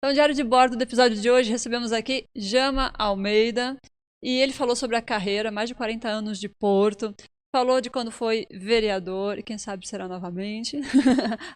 Então, diário de bordo do episódio de hoje, recebemos aqui Jama Almeida. E ele falou sobre a carreira, mais de 40 anos de Porto. Falou de quando foi vereador, e quem sabe será novamente,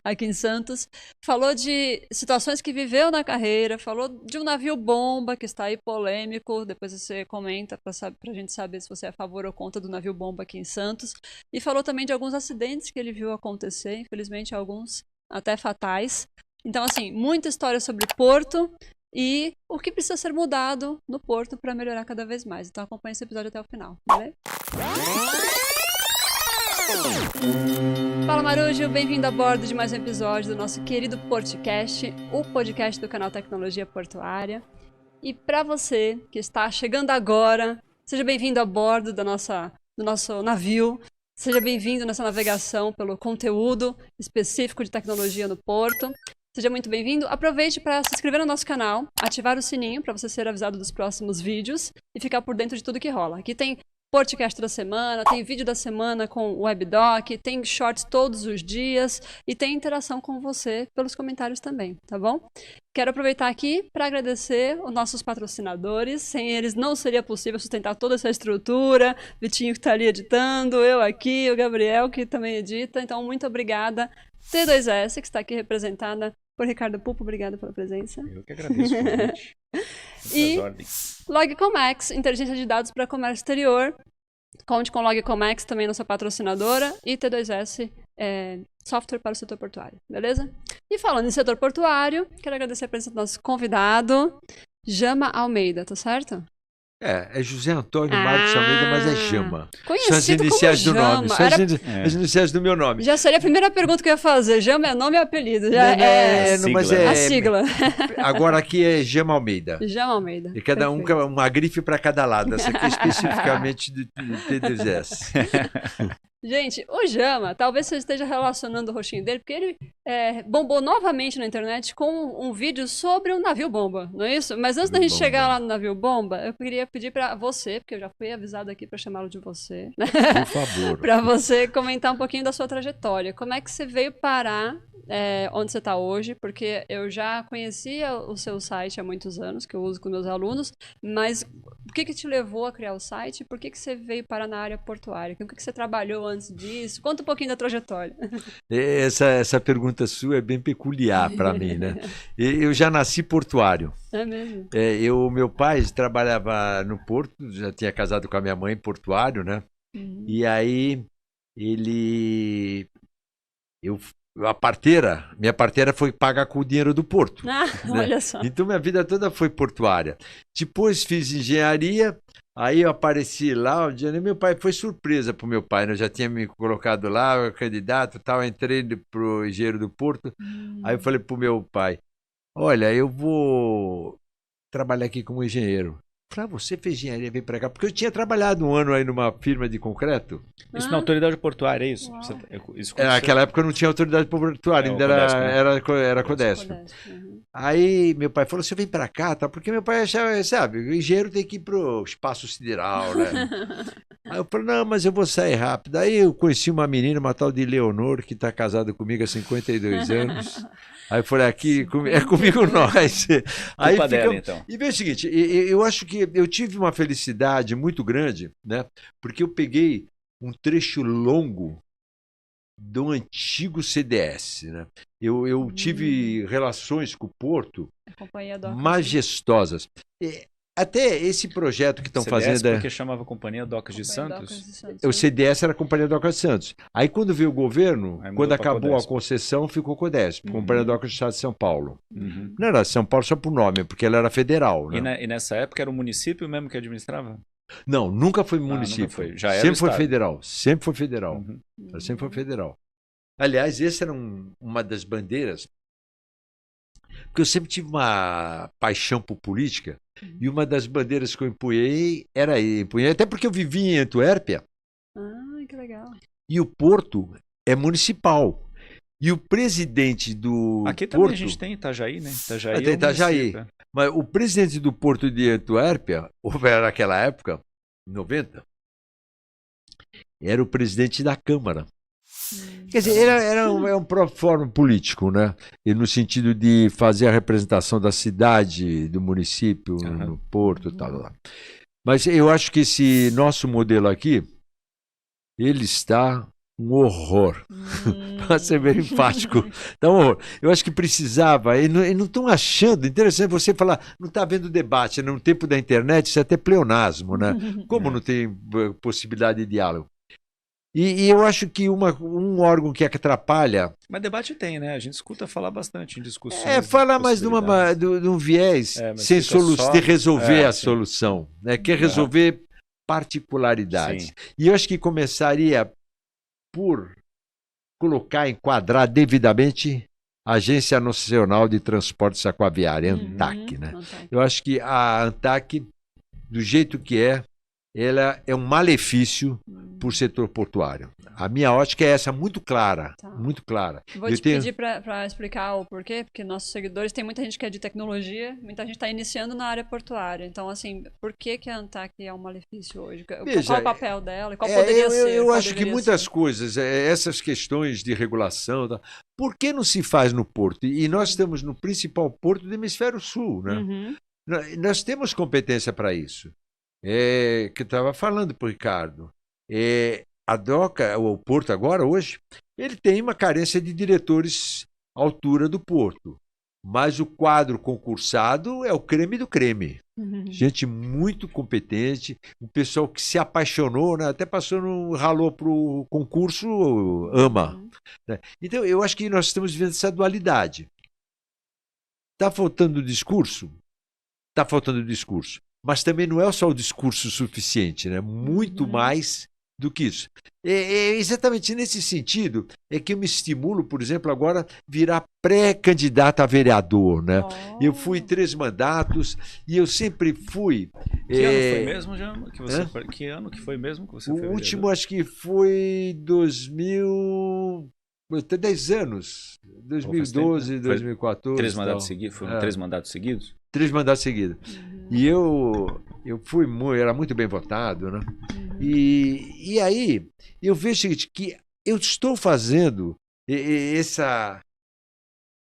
aqui em Santos. Falou de situações que viveu na carreira. Falou de um navio-bomba, que está aí polêmico. Depois você comenta para a gente saber se você é a favor ou contra do navio-bomba aqui em Santos. E falou também de alguns acidentes que ele viu acontecer, infelizmente alguns até fatais. Então, assim, muita história sobre Porto e o que precisa ser mudado no Porto para melhorar cada vez mais. Então acompanhe esse episódio até o final, beleza? Fala Marujo, bem-vindo a bordo de mais um episódio do nosso querido Portcast, o podcast do canal Tecnologia Portuária. E para você que está chegando agora, seja bem-vindo a bordo do nosso navio, seja bem-vindo nessa navegação pelo conteúdo específico de tecnologia no Porto. Seja muito bem-vindo. Aproveite para se inscrever no nosso canal, ativar o sininho para você ser avisado dos próximos vídeos e ficar por dentro de tudo que rola. Aqui tem podcast da semana, tem vídeo da semana com o webdoc, tem shorts todos os dias e tem interação com você pelos comentários também, tá bom? Quero aproveitar aqui para agradecer os nossos patrocinadores. Sem eles não seria possível sustentar toda essa estrutura. Vitinho que está ali editando, eu aqui, o Gabriel que também edita. Então, muito obrigada. T2S, que está aqui representada por Ricardo Pupo, obrigada pela presença. Eu que agradeço o convite. E Logcomex, inteligência de dados para comércio exterior. Conte com Logcomex, também nossa patrocinadora. E T2S, software para o setor portuário, beleza? E falando em setor portuário, quero agradecer a presença do nosso convidado, Jama Almeida, tá certo? É José Antônio Marcos Almeida, mas é Jama. Conhecido são as iniciais como do Jama. nome. São as iniciais do meu nome. Já seria a primeira pergunta que eu ia fazer. Jama é nome ou apelido? Já mas é a sigla. Agora aqui é Jama Almeida. Jama Almeida. E cada um, uma grife para cada lado. Essa aqui é especificamente do T2S. Gente, o Jama, talvez você esteja relacionando o rostinho dele, porque ele bombou novamente na internet com um vídeo sobre um navio-bomba, não é isso? Mas antes da gente chegar lá no navio-bomba, eu queria pedir pra você, porque eu já fui avisado aqui pra chamá-lo de você, né? Por favor. Pra você comentar um pouquinho da sua trajetória. Como é que você veio parar onde você está hoje? Porque eu já conhecia o seu site há muitos anos, que eu uso com meus alunos, mas o que te levou a criar o site? Por que você veio parar na área portuária? O que você trabalhou antes disso? Conta um pouquinho da trajetória. Essa pergunta sua é bem peculiar para mim, né? Eu já nasci portuário. É mesmo? Meu pai trabalhava no Porto, já tinha casado com a minha mãe, portuário, né? E aí minha parteira foi paga com o dinheiro do Porto. Né? Olha só. Então minha vida toda foi portuária. Depois fiz engenharia, aí eu apareci lá, meu pai foi surpresa para o meu pai, né? Eu já tinha me colocado lá, candidato, tal, entrei para o engenheiro do Porto. Aí eu falei para o meu pai, olha, eu vou trabalhar aqui como engenheiro. Você fez engenharia, vem pra cá. Porque eu tinha trabalhado um ano aí numa firma de concreto. Isso na autoridade portuária, é isso? Naquela época não tinha autoridade portuária, ainda era Codesp. Aí meu pai falou, você vem pra cá, tá? Porque meu pai achava, sabe, o engenheiro tem que ir pro espaço sideral, né? Aí eu falei, não, mas eu vou sair rápido. Aí eu conheci uma menina, uma tal de Leonor, que tá casada comigo há 52 anos. Aí eu falei, aqui é comigo nós. Aí Culpa dela, então. E veja o seguinte, eu acho que eu tive uma felicidade muito grande, né? Porque eu peguei um trecho longo do antigo CDS, né? Eu tive relações com o Porto majestosas. Até esse projeto que estão fazendo... porque chamava Companhia Docas de Santos. O CDS era a Companhia Docas de Santos. Aí quando veio o governo, quando acabou a concessão, ficou Codesp, Companhia Docas do Estado de São Paulo. Não era São Paulo só por nome, porque ela era federal. Né? E nessa época era o município mesmo que administrava? Não, nunca foi município. Nunca foi. Já era sempre foi federal. Sempre foi federal. Sempre foi federal. Aliás, essa era uma das bandeiras, porque eu sempre tive uma paixão por política, e uma das bandeiras que eu empunhei era até porque eu vivia em Antuérpia. Que legal. E o Porto é municipal. E o presidente do Aqui também Porto... a gente tem Itajaí, né? Tem Itajaí. Mas o presidente do Porto de Antuérpia, naquela época, em 90, era o presidente da Câmara. Quer dizer, é um próprio fórum político, né? E no sentido de fazer a representação da cidade, do município, no porto e tal. Mas eu acho que esse nosso modelo aqui, ele está um horror. Para ser bem enfático. Tá um horror. Eu acho que precisava, e não estão achando, interessante você falar, não está havendo debate, no tempo da internet isso é até pleonasmo, né? Como não tem possibilidade de diálogo? E eu acho que um órgão que atrapalha... Mas debate tem, né? A gente escuta falar bastante em discussões. Falar mais de um viés sem de resolver a solução. Né? Quer resolver particularidades. Sim. E eu acho que começaria por enquadrar devidamente a Agência Nacional de Transportes Aquaviário, ANTAQ. Né? Eu acho que a ANTAQ, do jeito que ela é um malefício para o setor portuário. A minha ótica é essa, muito clara. Muito clara. Vou te pedir para explicar o porquê, porque nossos seguidores, tem muita gente que é de tecnologia, muita gente está iniciando na área portuária. Então, assim, por que a ANTAQ é um malefício hoje? Qual é o papel dela? Qual poderia ser? Eu acho que muitas coisas, essas questões de regulação, por que não se faz no porto? E nós estamos no principal porto do Hemisfério Sul. Né? Nós temos competência para isso. Que eu estava falando para o Ricardo. A DOCA, o Porto agora, hoje, ele tem uma carência de diretores à altura do Porto. Mas o quadro concursado é o creme do creme. Gente muito competente, um pessoal que se apaixonou, né? Até ralou para o concurso, ama. Né? Então, eu acho que nós estamos vivendo essa dualidade. Está faltando discurso? Está faltando discurso. Mas também não é só o discurso suficiente, né? Muito mais do que isso. Exatamente nesse sentido é que eu me estimulo, por exemplo, agora virar pré-candidato a vereador. Né? Eu fui 3 mandatos e eu sempre fui... Que ano foi mesmo, Jean? Que ano que foi mesmo que você foi vereador? O último acho que foi 2000... Até 10 anos. 2012, 2014. 3 mandatos seguidos? Foram 3 mandatos seguidos? 3 mandatos seguidos. E eu fui era muito bem votado, né? E aí eu vejo o seguinte, que eu estou fazendo essa...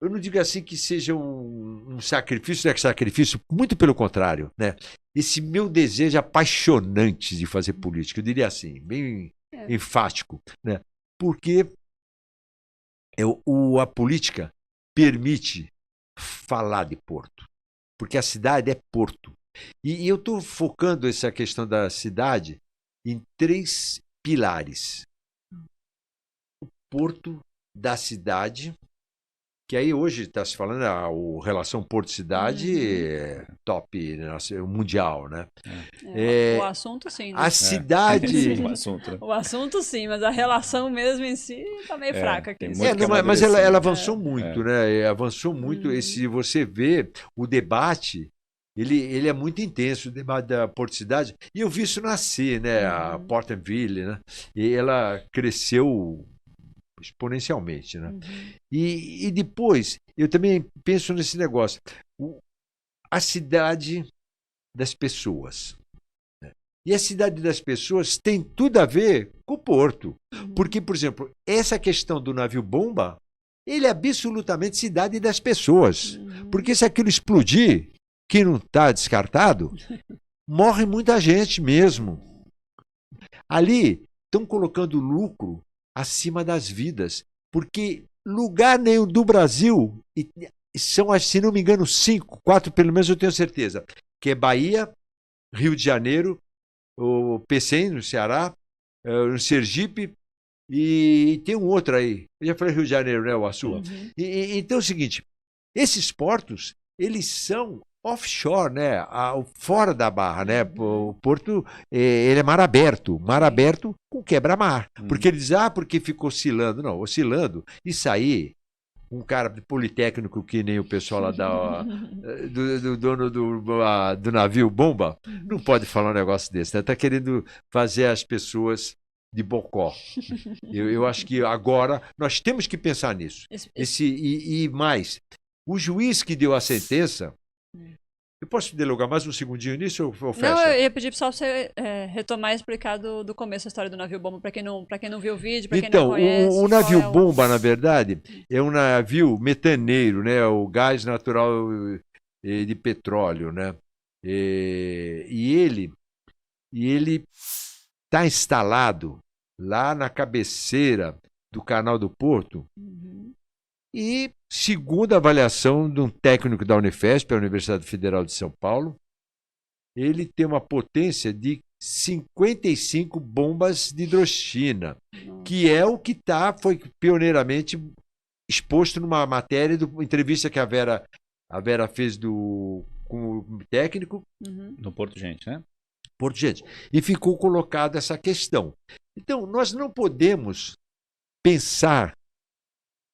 Eu não digo assim que seja um sacrifício, não é sacrifício, muito pelo contrário, né? Esse meu desejo apaixonante de fazer política, eu diria assim, bem enfático, né? Porque a política permite falar de porto. Porque a cidade é porto. E eu estou focando essa questão da cidade em 3 pilares. O porto da cidade, que aí hoje está se falando a relação porto-cidade top mundial, né? O assunto sim. Né? A cidade... O assunto sim, mas a relação mesmo em si está meio fraca aqui. Mas ela avançou muito, né? Avançou muito. Se você vê o debate, ele é muito intenso, o debate da porto-cidade. E eu vi isso nascer, né? A Portenville, né? E ela cresceu exponencialmente, né? E depois, eu também penso nesse negócio. A cidade das pessoas. Né? E a cidade das pessoas tem tudo a ver com o porto. Porque, por exemplo, essa questão do navio-bomba, ele é absolutamente cidade das pessoas. Porque se aquilo explodir, que não está descartado, morre muita gente mesmo. Ali estão colocando lucro acima das vidas, porque lugar nenhum do Brasil, e são, se não me engano, 5, 4 pelo menos eu tenho certeza, que é Bahia, Rio de Janeiro, o Pecém, no Ceará, no Sergipe, e tem um outro aí, eu já falei Rio de Janeiro, né, o Açu. Então é o seguinte, esses portos, eles são offshore, né? Fora da barra, né? O porto, ele é mar aberto com quebra-mar. Porque ele diz, porque ficou oscilando. Não, oscilando. Isso aí, um cara politécnico que nem o pessoal lá do dono do navio bomba, não pode falar um negócio desse, né? Tá querendo fazer as pessoas de bocó. Eu acho que agora nós temos que pensar nisso. E mais, o juiz que deu a sentença, Eu posso dialogar mais um segundinho nisso ou fecha? Não, eu ia pedir só pra você retomar e explicar do começo a história do navio bomba, para quem não viu o vídeo, para quem não conhece. O navio bomba, na verdade, é um navio metaneiro, né? O gás natural de petróleo, né? E ele está instalado lá na cabeceira do Canal do Porto. E, segundo a avaliação de um técnico da Unifesp, a Universidade Federal de São Paulo, ele tem uma potência de 55 bombas de hidroxina, que é o que foi pioneiramente exposto numa matéria, entrevista que a Vera fez com o técnico. No Porto Gente, né? Porto Gente. E ficou colocada essa questão. Então, nós não podemos pensar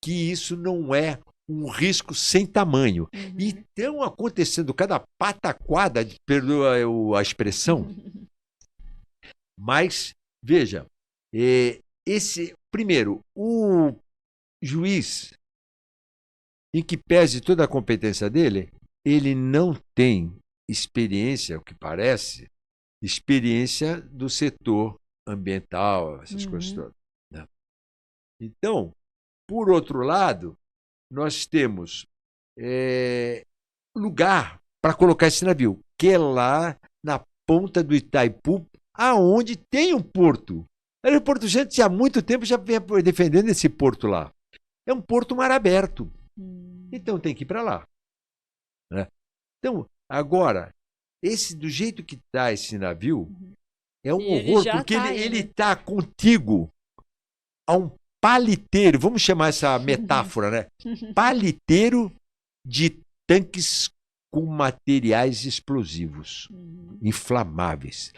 que isso não é um risco sem tamanho. E estão acontecendo cada pataquada, perdoa a expressão, mas, veja, primeiro, o juiz, em que pese toda a competência dele, ele não tem experiência, o que parece, experiência do setor ambiental, essas coisas todas. Né? Então, por outro lado, nós temos lugar para colocar esse navio, que é lá na ponta do Itaipu, aonde tem um porto. O Porto Gente há muito tempo já vem defendendo esse porto lá. É um porto mar aberto. Então tem que ir para lá. Né? Então, agora, do jeito que está esse navio, é um horror, porque ele está contigo a um paliteiro, vamos chamar essa metáfora, né? Paliteiro de tanques com materiais explosivos, inflamáveis.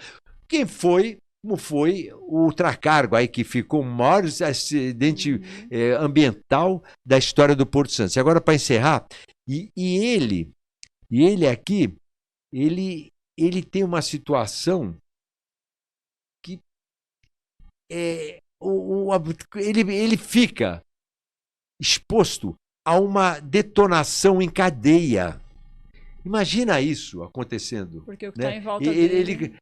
Como foi o Ultracargo aí, que ficou o maior acidente ambiental da história do Porto Santos. Agora, para encerrar, ele aqui, ele tem uma situação que ele fica exposto a uma detonação em cadeia. Imagina isso acontecendo. Porque o que né? está em volta dele...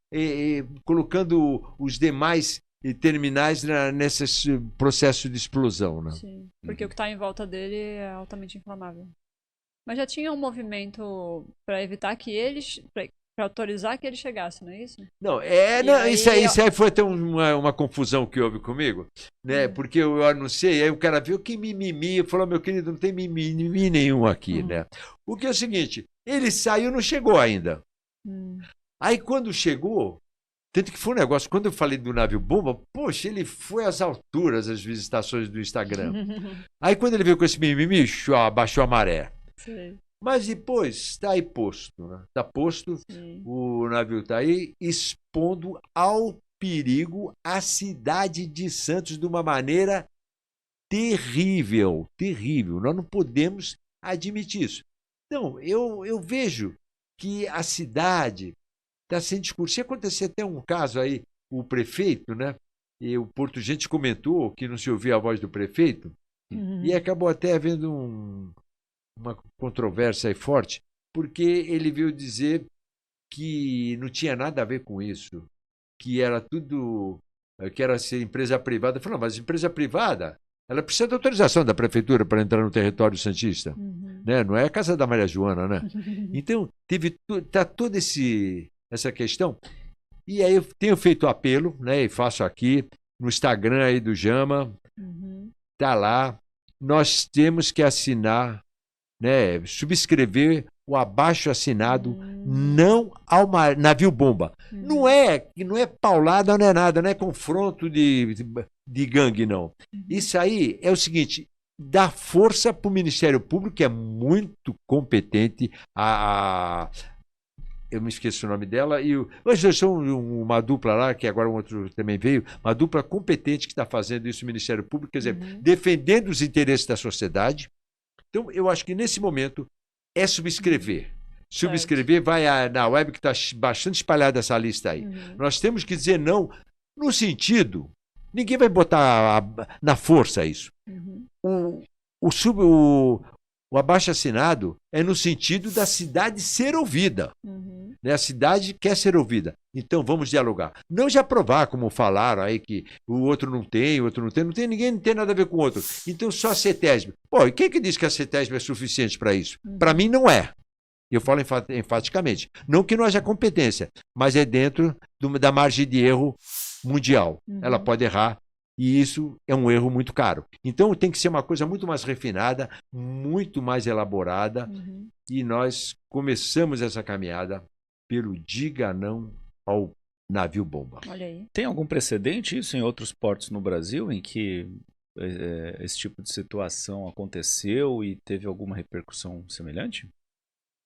colocando os demais terminais nesse processo de explosão. Né? Sim, porque o que está em volta dele é altamente inflamável. Mas já tinha um movimento para evitar que eles... Para autorizar que ele chegasse, não é isso? Não, isso aí foi até uma confusão que houve comigo, né? Porque eu anunciei, aí o cara viu que mimimi, falou, meu querido, não tem mimimi nenhum aqui, né? O que é o seguinte, ele saiu, não chegou ainda. Aí quando chegou, tanto que foi um negócio, quando eu falei do navio bomba, poxa, ele foi às alturas as visitações do Instagram. Aí quando ele veio com esse mimimi, abaixou a maré. Sim. Mas depois está aí posto, né? Está posto, o navio está aí expondo ao perigo a cidade de Santos de uma maneira terrível, terrível. Nós não podemos admitir isso. Então, eu vejo que a cidade está sem discurso. Se acontecer até um caso aí, o prefeito, né? E o Porto Gente comentou que não se ouvia a voz do prefeito, e acabou até havendo uma controvérsia aí forte, porque ele veio dizer que não tinha nada a ver com isso, que era tudo, que era ser empresa privada. Eu falei, não, mas empresa privada, ela precisa de autorização da prefeitura para entrar no território santista, né? Não é a casa da Maria Joana, né? Então, tá toda essa questão, e aí eu tenho feito apelo, né, e faço aqui no Instagram aí do Jama, tá lá, nós temos que assinar, né, subscrever o abaixo-assinado não ao navio bomba. Não é paulada, não é nada, não é confronto de gangue, não. Isso aí é o seguinte, dá força para o Ministério Público, que é muito competente, eu me esqueci o nome dela, mas eu sou uma dupla lá, que agora um outro também veio, uma dupla competente que está fazendo isso no Ministério Público, quer dizer, defendendo os interesses da sociedade. Então, eu acho que nesse momento é subscrever. Subscrever, vai na web, que está bastante espalhada essa lista aí. Nós temos que dizer não, no sentido, ninguém vai botar na força isso. O abaixo-assinado é no sentido da cidade ser ouvida. Né? A cidade quer ser ouvida. Então, vamos dialogar. Não já provar, como falaram aí, que o outro não tem, o outro não tem. Não tem ninguém, não tem nada a ver com o outro. Então, só a CETESB. Pô, e quem que diz que a CETESB é suficiente para isso? Para mim, não é. Eu falo enfaticamente. Não que não haja competência, mas é dentro da margem de erro mundial. Ela pode errar. E isso é um erro muito caro. Então, tem que ser uma coisa muito mais refinada, muito mais elaborada. E nós começamos essa caminhada pelo diga não ao navio-bomba. Olha aí. Tem algum precedente isso em outros portos no Brasil em que esse tipo de situação aconteceu e teve alguma repercussão semelhante?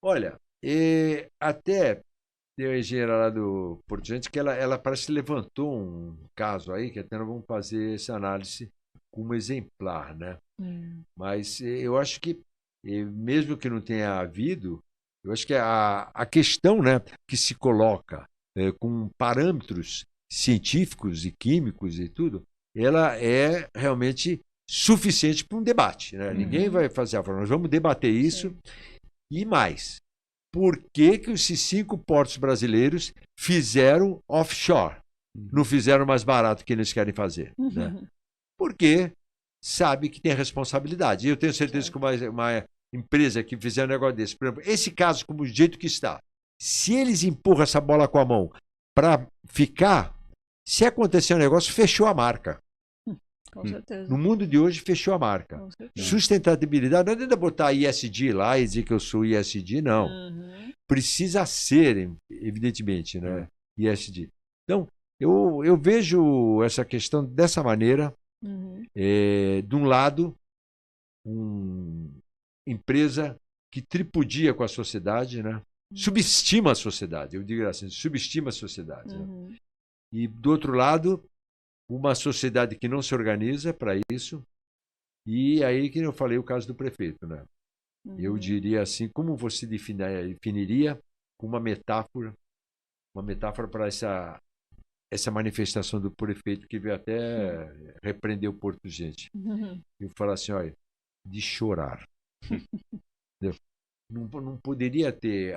Olha, até tem a engenheira lá do Porto Gente que ela parece que levantou um caso aí, que até nós vamos fazer essa análise como exemplar, né? Mas eu acho que, mesmo que não tenha havido, eu acho que a questão, né, que se coloca com parâmetros científicos e químicos e tudo, ela é realmente suficiente para um debate, né? Ninguém vai fazer a forma, nós vamos debater isso. Sim. E mais, por que esses 5 portos brasileiros fizeram offshore? Não fizeram mais barato que eles querem fazer. Né? Porque sabe que tem responsabilidade. E eu tenho certeza que uma empresa que fizer um negócio desse, por exemplo, esse caso, como o jeito que está, se eles empurram essa bola com a mão para ficar, se acontecer um negócio, fechou a marca. Com certeza. No mundo de hoje, fechou a marca. Com certeza. Sustentabilidade, não adianta botar ISD lá e dizer que eu sou ISD, não. Precisa ser, evidentemente, né? ISD. Então, eu vejo essa questão dessa maneira. De um lado, uma empresa que tripudia com a sociedade, né? Subestima a sociedade, eu digo assim, subestima a sociedade. Né? E, do outro lado, uma sociedade que não se organiza para isso. E aí que eu falei o caso do prefeito, né? Eu diria assim, como você definiria uma metáfora para essa manifestação do prefeito que veio até repreender o Porto Gente. E falar assim, olha, de chorar. Não poderia ter,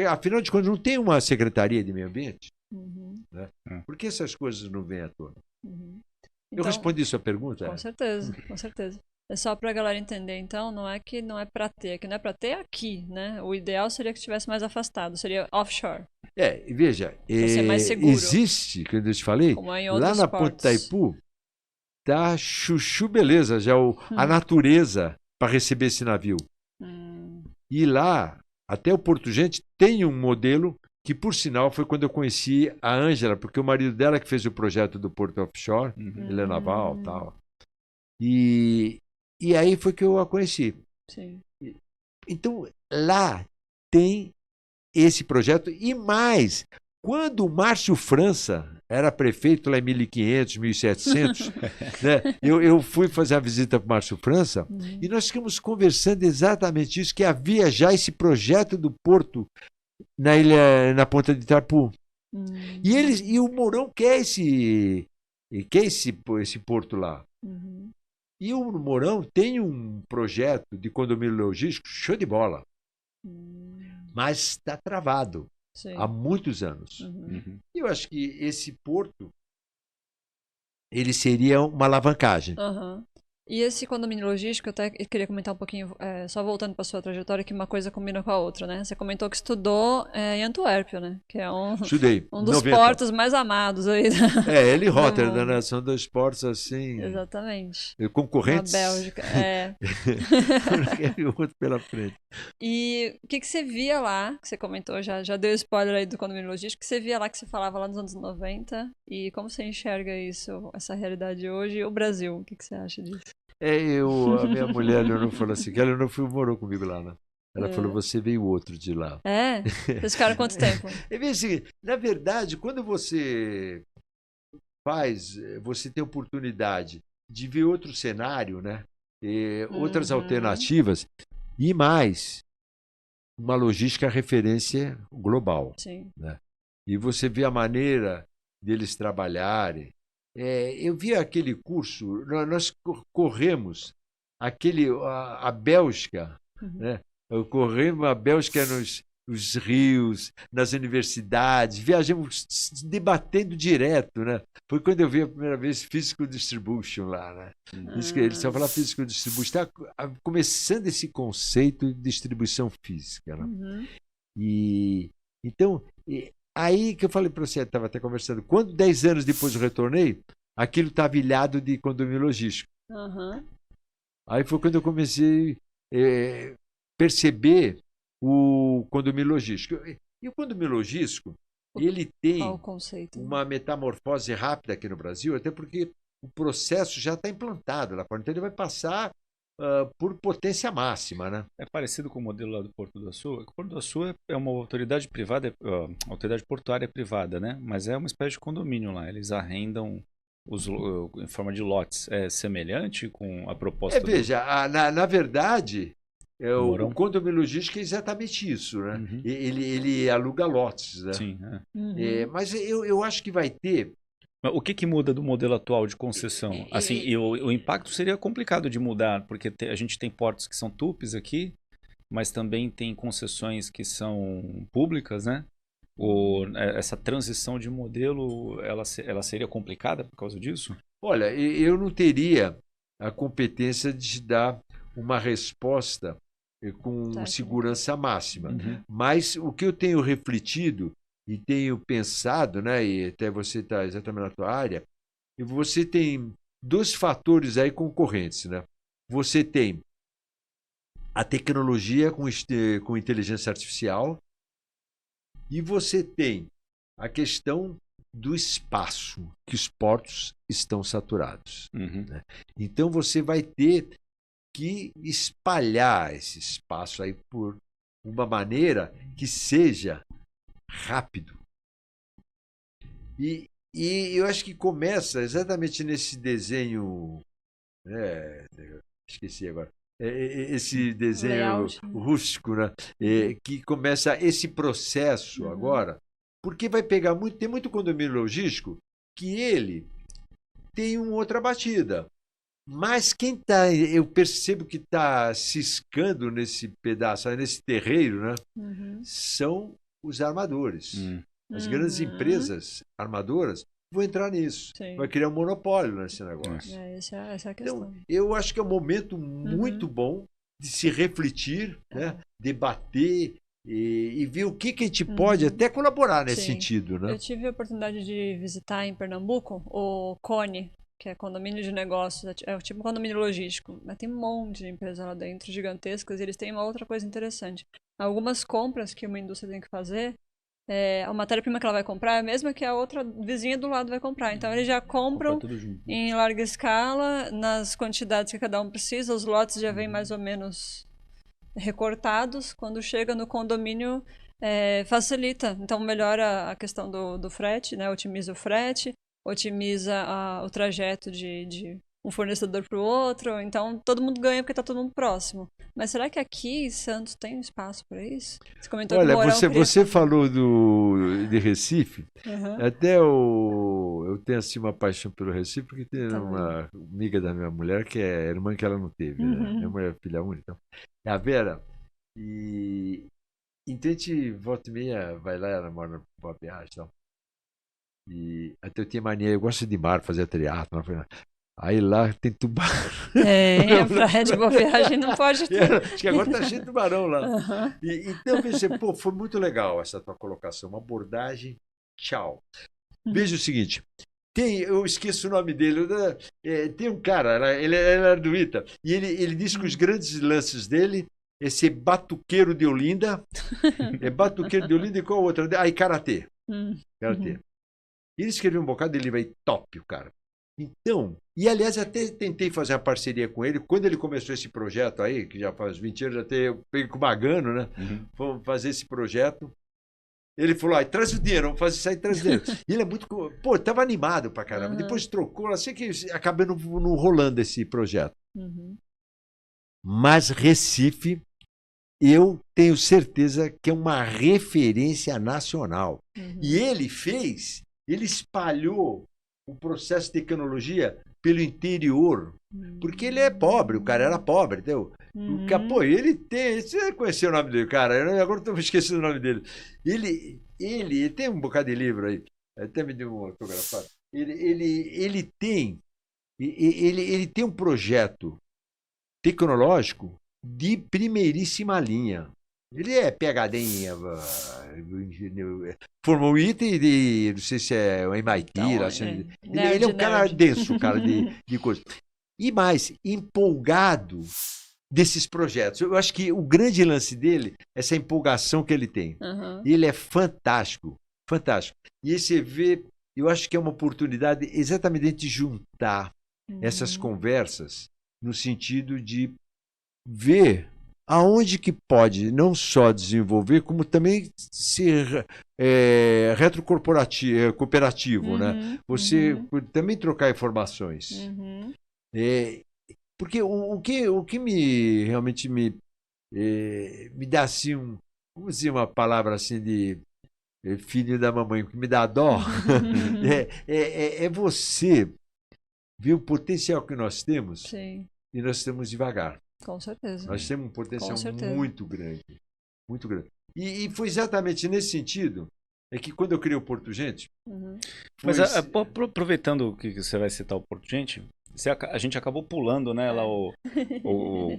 afinal de contas, não tem uma secretaria de meio ambiente? Né? Por que essas coisas não vêm à tona? Eu respondi sua pergunta? Com certeza, com certeza. É só pra galera entender, então, não é que não é pra ter, é que não é pra ter aqui, né? O ideal seria que estivesse mais afastado, seria offshore. E veja, ser mais seguro. Existe, como eu te falei, Como é em lá na Ponta Itaipu, tá chuchu beleza, já a natureza para receber esse navio. E lá, até o Porto Gente, tem um modelo que, por sinal, foi quando eu conheci a Ângela, porque o marido dela que fez o projeto do Porto Offshore, ele é naval e tal. E aí foi que eu a conheci. Sim. Então, lá tem esse projeto. E mais, quando o Márcio França era prefeito lá em 1500, 1700, né, eu fui fazer a visita para o Márcio França e nós ficamos conversando exatamente isso, que havia já esse projeto do porto na ilha, na Ponta de Itaipu. E o Mourão quer esse porto lá. E o Mourão tem um projeto de condomínio logístico show de bola. Mas está travado. Sim. Há muitos anos. E eu acho que esse porto ele seria uma alavancagem. E esse condomínio logístico, eu até queria comentar um pouquinho, só voltando para a sua trajetória, que uma coisa combina com a outra, né? Você comentou que estudou em Antuérpia, né? Que é Estudei, um dos 90. portos mais amados aí. Ele e Rotterdam, né? São dois portos assim... Exatamente. Concorrentes. Na Bélgica, E o outro pela frente. E o que você via lá, que você comentou, já deu spoiler aí do condomínio logístico, que você via lá, que você falava lá nos anos 90, e como você enxerga isso, essa realidade hoje, e o Brasil, o que você acha disso? A minha mulher, Leonor, falou assim, que a Leonor morou comigo lá, né? Ela falou, você veio outro de lá. Vocês ficaram quanto tempo? Assim, na verdade, quando você você tem oportunidade de ver outro cenário, né? Outras alternativas, e mais, uma logística referência global. Sim. Né? E você vê a maneira deles trabalharem. Eu vi aquele curso, nós corremos a Bélgica, né? Corremos a Bélgica nos rios, nas universidades, viajamos debatendo direto, né? Foi quando eu vi a primeira vez Physical Distribution lá, né? Eles só falavam Physical Distribution. Está começando esse conceito de distribuição física, né? E então, aí que eu falei para você, estava até conversando, quando 10 anos depois eu retornei, aquilo estava ilhado de condomínio logístico. Aí foi quando eu comecei a perceber o condomínio logístico. E o condomínio logístico, ele tem uma metamorfose rápida aqui no Brasil, até porque o processo já está implantado lá fora. Então ele vai passar por potência máxima, né? É parecido com o modelo lá do Porto do Açu. O Porto do Açu é uma autoridade privada, autoridade portuária privada, né? Mas é uma espécie de condomínio lá. Eles arrendam em forma de lotes. É semelhante com a proposta veja, na verdade, o condomínio logístico é exatamente isso, né? Ele aluga lotes, né? Sim. Mas eu acho que vai ter... O que muda do modelo atual de concessão? Assim, o impacto seria complicado de mudar, porque a gente tem portos que são TUPs aqui, mas também tem concessões que são públicas, né? Essa transição de modelo, ela seria complicada por causa disso? Olha, eu não teria a competência de dar uma resposta com segurança máxima. Mas o que eu tenho refletido e tenho pensado, né, e até você está exatamente na tua área, e você tem 2 fatores aí concorrentes, né? Você tem a tecnologia com inteligência artificial e você tem a questão do espaço, que os portos estão saturados. Né? Então você vai ter que espalhar esse espaço aí por uma maneira que seja rápido. E eu acho que começa exatamente nesse desenho, esqueci agora, esse desenho rústico, né? Que começa esse processo agora, porque vai pegar tem muito condomínio logístico que ele tem uma outra batida. Mas eu percebo que está ciscando nesse pedaço, nesse terreiro, né? São os armadores. As grandes empresas armadoras vão entrar nisso. Sim. Vai criar um monopólio nesse negócio. Essa é a questão. Então, eu acho que é um momento muito bom de se refletir, né? Debater e ver o que a gente pode até colaborar nesse sentido. Né? Eu tive a oportunidade de visitar em Pernambuco o CONE, que é condomínio de negócios, é tipo um condomínio logístico. Mas tem um monte de empresas lá dentro, gigantescas, e eles têm uma outra coisa interessante. Algumas compras que uma indústria tem que fazer, a matéria-prima que ela vai comprar é a mesma que a outra vizinha do lado vai comprar. Então eles já compram em larga escala, nas quantidades que cada um precisa, os lotes já vêm mais ou menos recortados. Quando chega no condomínio, facilita. Então melhora a questão do frete, né? Otimiza o frete, otimiza o trajeto de um fornecedor para o outro, então todo mundo ganha porque está todo mundo próximo. Mas será que aqui em Santos tem espaço para isso? Você comentou Olha, que você falou de Recife, até eu tenho assim uma paixão pelo Recife, porque tem uma amiga da minha mulher que é irmã que ela não teve, né? Minha mulher é filha única, então. É a Vera, e então a gente volta e meia vai lá, ela mora na Boa Viagem e tal. E até eu tinha mania, eu gosto de mar, fazer triatlo. Aí lá tem tubarão. A praia de Boa Viagem não pode ter. Acho que agora está cheio de tubarão lá. Então eu pensei, foi muito legal essa tua colocação, uma abordagem, tchau. Veja o seguinte, eu esqueço o nome dele, tem um cara, ele era do ITA, e ele disse que os grandes lances dele é ser batuqueiro de Olinda, batuqueiro de Olinda e qual outra? Aí Karatê. Karatê. Ele escreveu um bocado, ele vai top, o cara. Então, e aliás, até tentei fazer uma parceria com ele, quando ele começou esse projeto aí, que já faz 20 anos, até eu peguei com o Magano, né? Vamos fazer esse projeto. Ele falou, traz o dinheiro, vamos fazer isso aí, traz o dinheiro. E ele é muito... Pô, estava animado pra caramba. Depois trocou, assim que acabei não rolando esse projeto. Mas Recife, eu tenho certeza que é uma referência nacional. E ele espalhou o processo de tecnologia pelo interior, porque ele é pobre, o cara era pobre, entendeu? Pô, ele tem. Você conheceu o nome dele, cara? Agora estou esquecendo o nome dele. Ele tem um bocado de livro aí. Até me deu um autografado. Ele tem um projeto tecnológico de primeiríssima linha. Ele é PhD formou o ITA de, não sei se é o MIT. Então, lá, assim, ele é um cara nerd. denso, cara, de coisa. E mais, empolgado desses projetos. Eu acho que o grande lance dele é essa empolgação que ele tem. Ele é fantástico, fantástico. E aí você vê, eu acho que é uma oportunidade exatamente de juntar essas conversas no sentido de ver aonde que pode não só desenvolver, como também ser cooperativo, né? Você também trocar informações. Porque o que realmente me dá assim vamos dizer uma palavra assim de filho da mamãe, o que me dá dó é você ver o potencial que nós temos. Sim. E nós estamos devagar. Com certeza. Nós temos um potencial muito grande. Muito grande. E foi exatamente nesse sentido que quando eu criei o Porto Gente... Mas aproveitando que você vai citar o Porto Gente, a gente acabou pulando, né, lá o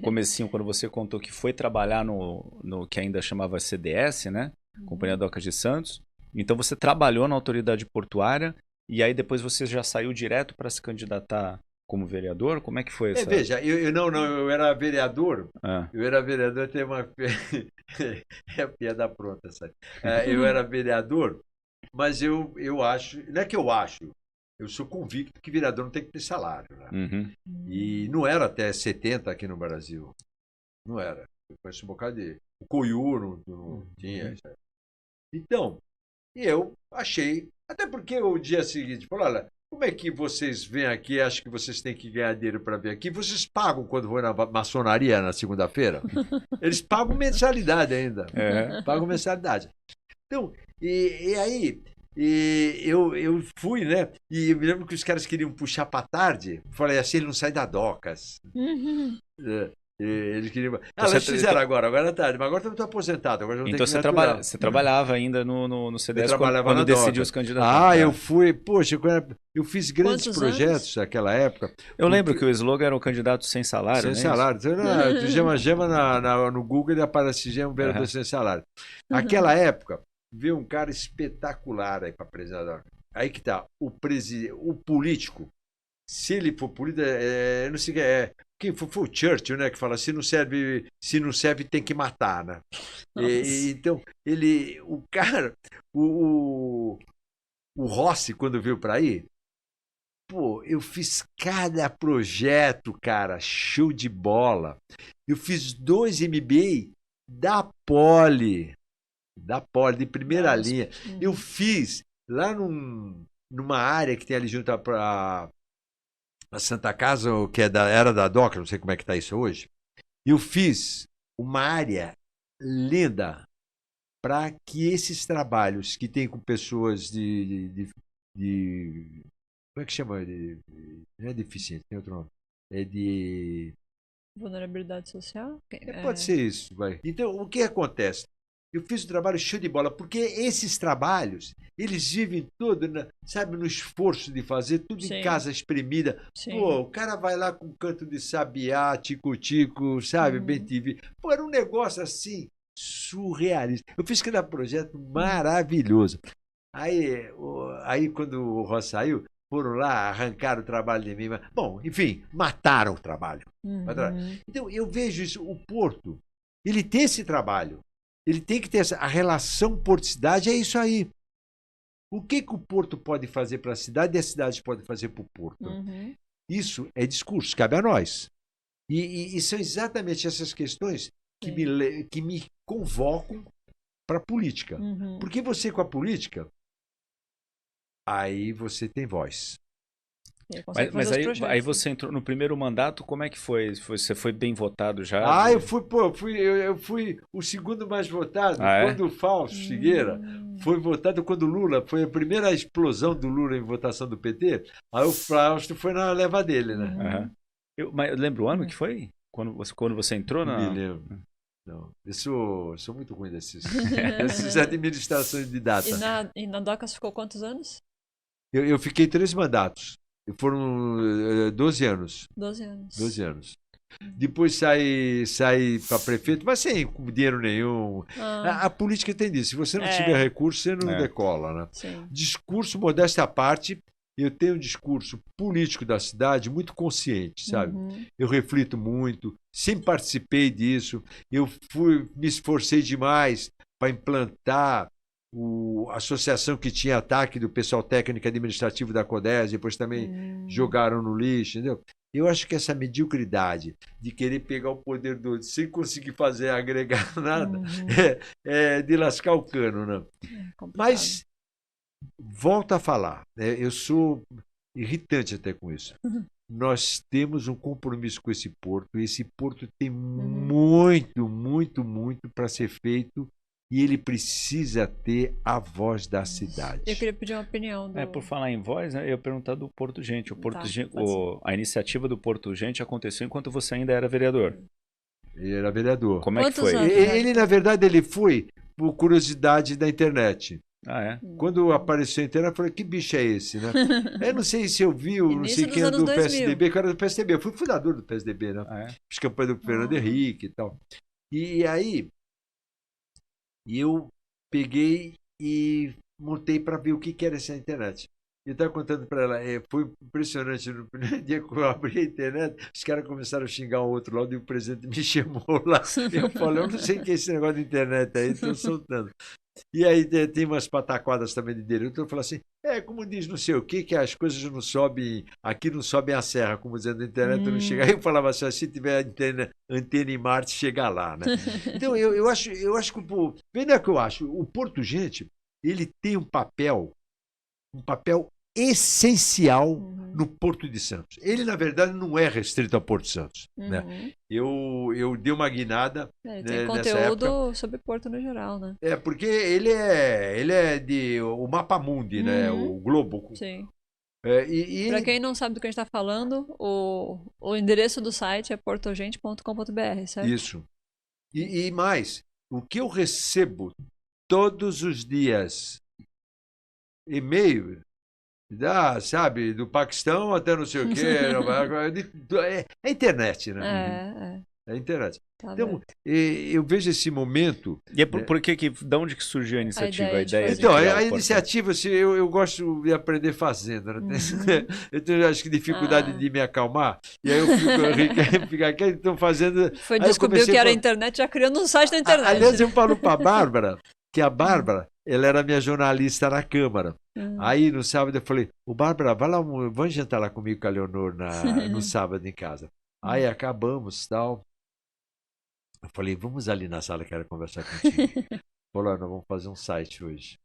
comecinho, quando você contou que foi trabalhar no que ainda chamava CDS, né? Companhia Docas de Santos. Então você trabalhou na autoridade portuária e aí depois você já saiu direto para se candidatar como vereador? Como é que foi essa? Veja, eu era vereador. Eu era vereador, tem uma... é a piada pronta, sabe? Eu era vereador, mas eu acho... Não é que eu acho, eu sou convicto que vereador não tem que ter salário. Né? E não era até 70 aqui no Brasil. Não era. Eu conheço um bocado de... O Coiú não tinha. Então, eu achei... Até porque o dia seguinte, falou, olha... Como é que vocês vêm aqui e acham que vocês têm que ganhar dinheiro para vir aqui? Vocês pagam quando vão na maçonaria na segunda-feira? Eles pagam mensalidade ainda. Pagam mensalidade. Então, e aí, eu fui, né? E eu me lembro que os caras queriam puxar para tarde. Falei assim, ele não sai da Docas. Eles queriam... eles fizeram agora é tarde, mas agora eu estou aposentado. Agora então você trabalhava ainda no CDS quando decidiu se candidatar. Eu fui, poxa, eu fiz grandes projetos naquela época. Eu lembro que o slogan era o candidato sem salário. Sem salário. Então, Gema no Google ele aparece Gema, vereador sem salário. Naquela época, veio um cara espetacular aí para apresentar. Aí que tá, o político, se ele for político, não sei o que quem foi o Churchill, né, que fala se não serve tem que matar, né? Então o cara, o Rossi quando veio para aí, pô, eu fiz cada projeto, cara, show de bola. Eu fiz 2 MBA da Poli, de primeira linha. Eu fiz lá numa área que tem ali junto a Santa Casa, que era da DOCA, não sei como é que está isso hoje. Eu fiz uma área linda para que esses trabalhos que tem com pessoas de como é que chama? Não é deficiente, tem outro nome. É de... Vulnerabilidade social? Pode ser isso, vai. Então, o que acontece? Eu fiz um trabalho show de bola, porque esses trabalhos, eles vivem todo, sabe, no esforço de fazer, tudo em casa espremida. Sim. Pô, o cara vai lá com canto de sabiá, tico-tico, sabe, bem-te-vi. Pô, era um negócio assim, surrealista. Eu fiz aquele projeto maravilhoso. Aí quando o Ross saiu, foram lá, arrancaram o trabalho de mim. Bom, enfim, mataram o trabalho. Então, eu vejo isso, o Porto, ele tem esse trabalho. Ele tem que ter a relação Porto-cidade, é isso aí. O que o Porto pode fazer para a cidade e a cidade pode fazer para o Porto? Isso é discurso, cabe a nós. E são exatamente essas questões que me convocam para a política. Porque você com a política, aí você tem voz. Ele consegue Mas fazer os aí projetos. você entrou no primeiro mandato, como é que foi? Você foi bem votado já? Eu fui o segundo mais votado. Ah, é? Quando o Fausto Figueira foi votado, quando o Lula, foi a primeira explosão do Lula em votação do PT, aí o Fausto foi na leva dele, né? Aham. Mas eu lembro o ano que foi? Quando você entrou Não na... me lembro. Não. Eu sou muito ruim dessas administrações de data. E na Docas ficou quantos anos? Eu fiquei 3 mandatos. Foram 12 anos. 12 anos. 12 anos. Depois saí para prefeito, mas sem dinheiro nenhum. A política tem disso. Se você não tiver recurso, você não decola, né? Sim. Discurso, modéstia à parte, eu tenho um discurso político da cidade muito consciente, sabe? Eu reflito muito, sempre participei disso. Me esforcei demais para implantar a associação que tinha ataque do pessoal técnico e administrativo da CODES, depois também jogaram no lixo, entendeu? Eu acho que essa mediocridade de querer pegar o poder do outro sem conseguir agregar nada, é de lascar o cano, né? Mas, volto a falar, né? Eu sou irritante até com isso. Nós temos um compromisso com esse porto, e esse porto tem muito, muito, muito para ser feito. E ele precisa ter a voz da cidade. Eu queria pedir uma opinião. Por falar em voz, né, eu ia perguntar do Porto Gente. A iniciativa do Porto Gente aconteceu enquanto você ainda era vereador. Ele era vereador. Como é que foi? Ele, na verdade, ele foi por curiosidade da internet. Ah, é? Quando apareceu a internet, eu falei, que bicho é esse, né? Eu não sei se eu vi, não sei quem é dos do anos 2000. PSDB, que era do PSDB. Eu fui fundador do PSDB, né? Fiz campanha do Fernando Henrique e tal. E aí... E eu peguei e montei para ver o que era essa internet. Eu estava contando para ela, foi impressionante. No primeiro dia que eu abri a internet, os caras começaram a xingar um outro lado e o presidente me chamou lá. Eu falei, eu não sei o que é esse negócio de internet aí, estou soltando. E aí tem umas pataquadas também de direito. Eu falo assim, como diz não sei o que as coisas não sobem, aqui não sobem a serra, como dizendo, a internet não chega. Aí eu falava assim, se tiver antena em Marte, chega lá, né? Então eu acho que vendo que eu acho, o Porto Gente, ele tem um papel essencial no Porto de Santos. Ele, na verdade, não é restrito ao Porto de Santos. Né? Eu dei uma guinada. Ele tem conteúdo sobre Porto no geral, né? Porque ele é o Mapa Mundi, né? O Globo. Sim. Para quem não sabe do que a gente está falando, o endereço do site é portogente.com.br, certo? Isso. E mais, o que eu recebo todos os dias, e-mail, sabe, do Paquistão até não sei o quê, é internet, né? É internet. Tá então, eu vejo esse momento... E de onde que surgiu a iniciativa? A ideia então, a iniciativa, assim, eu gosto de aprender fazendo. Né? Eu tenho, acho que, dificuldade de me acalmar. E aí eu fico aqui, então fazendo... Foi descobrir o que era a internet, já criando um site na internet. Aliás, eu falo para a Bárbara, que a Bárbara, ela era minha jornalista na Câmara. Aí, no sábado, eu falei, Bárbara, vai lá, vamos jantar lá comigo com a Leonor no sábado em casa. Aí acabamos, tal. Eu falei, vamos ali na sala, quero conversar contigo. Falou, nós vamos fazer um site hoje.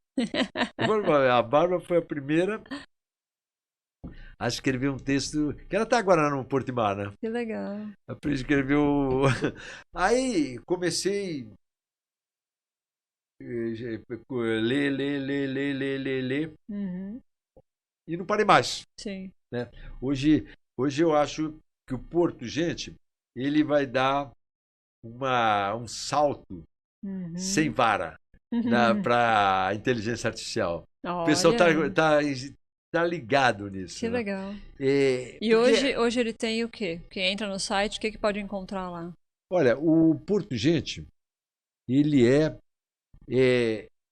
A Bárbara foi a primeira a escrever um texto, que ela está agora no Portimar, né? Que legal. Ela escreveu... Aí comecei ler. E não parei mais. Sim. Né? Hoje eu acho que o Porto, gente, ele vai dar um salto sem vara para a inteligência artificial. Olha. O pessoal tá ligado nisso. Que né? legal. E hoje ele tem o quê? Quem entra no site, o que pode encontrar lá? Olha, o Porto Gente, ele é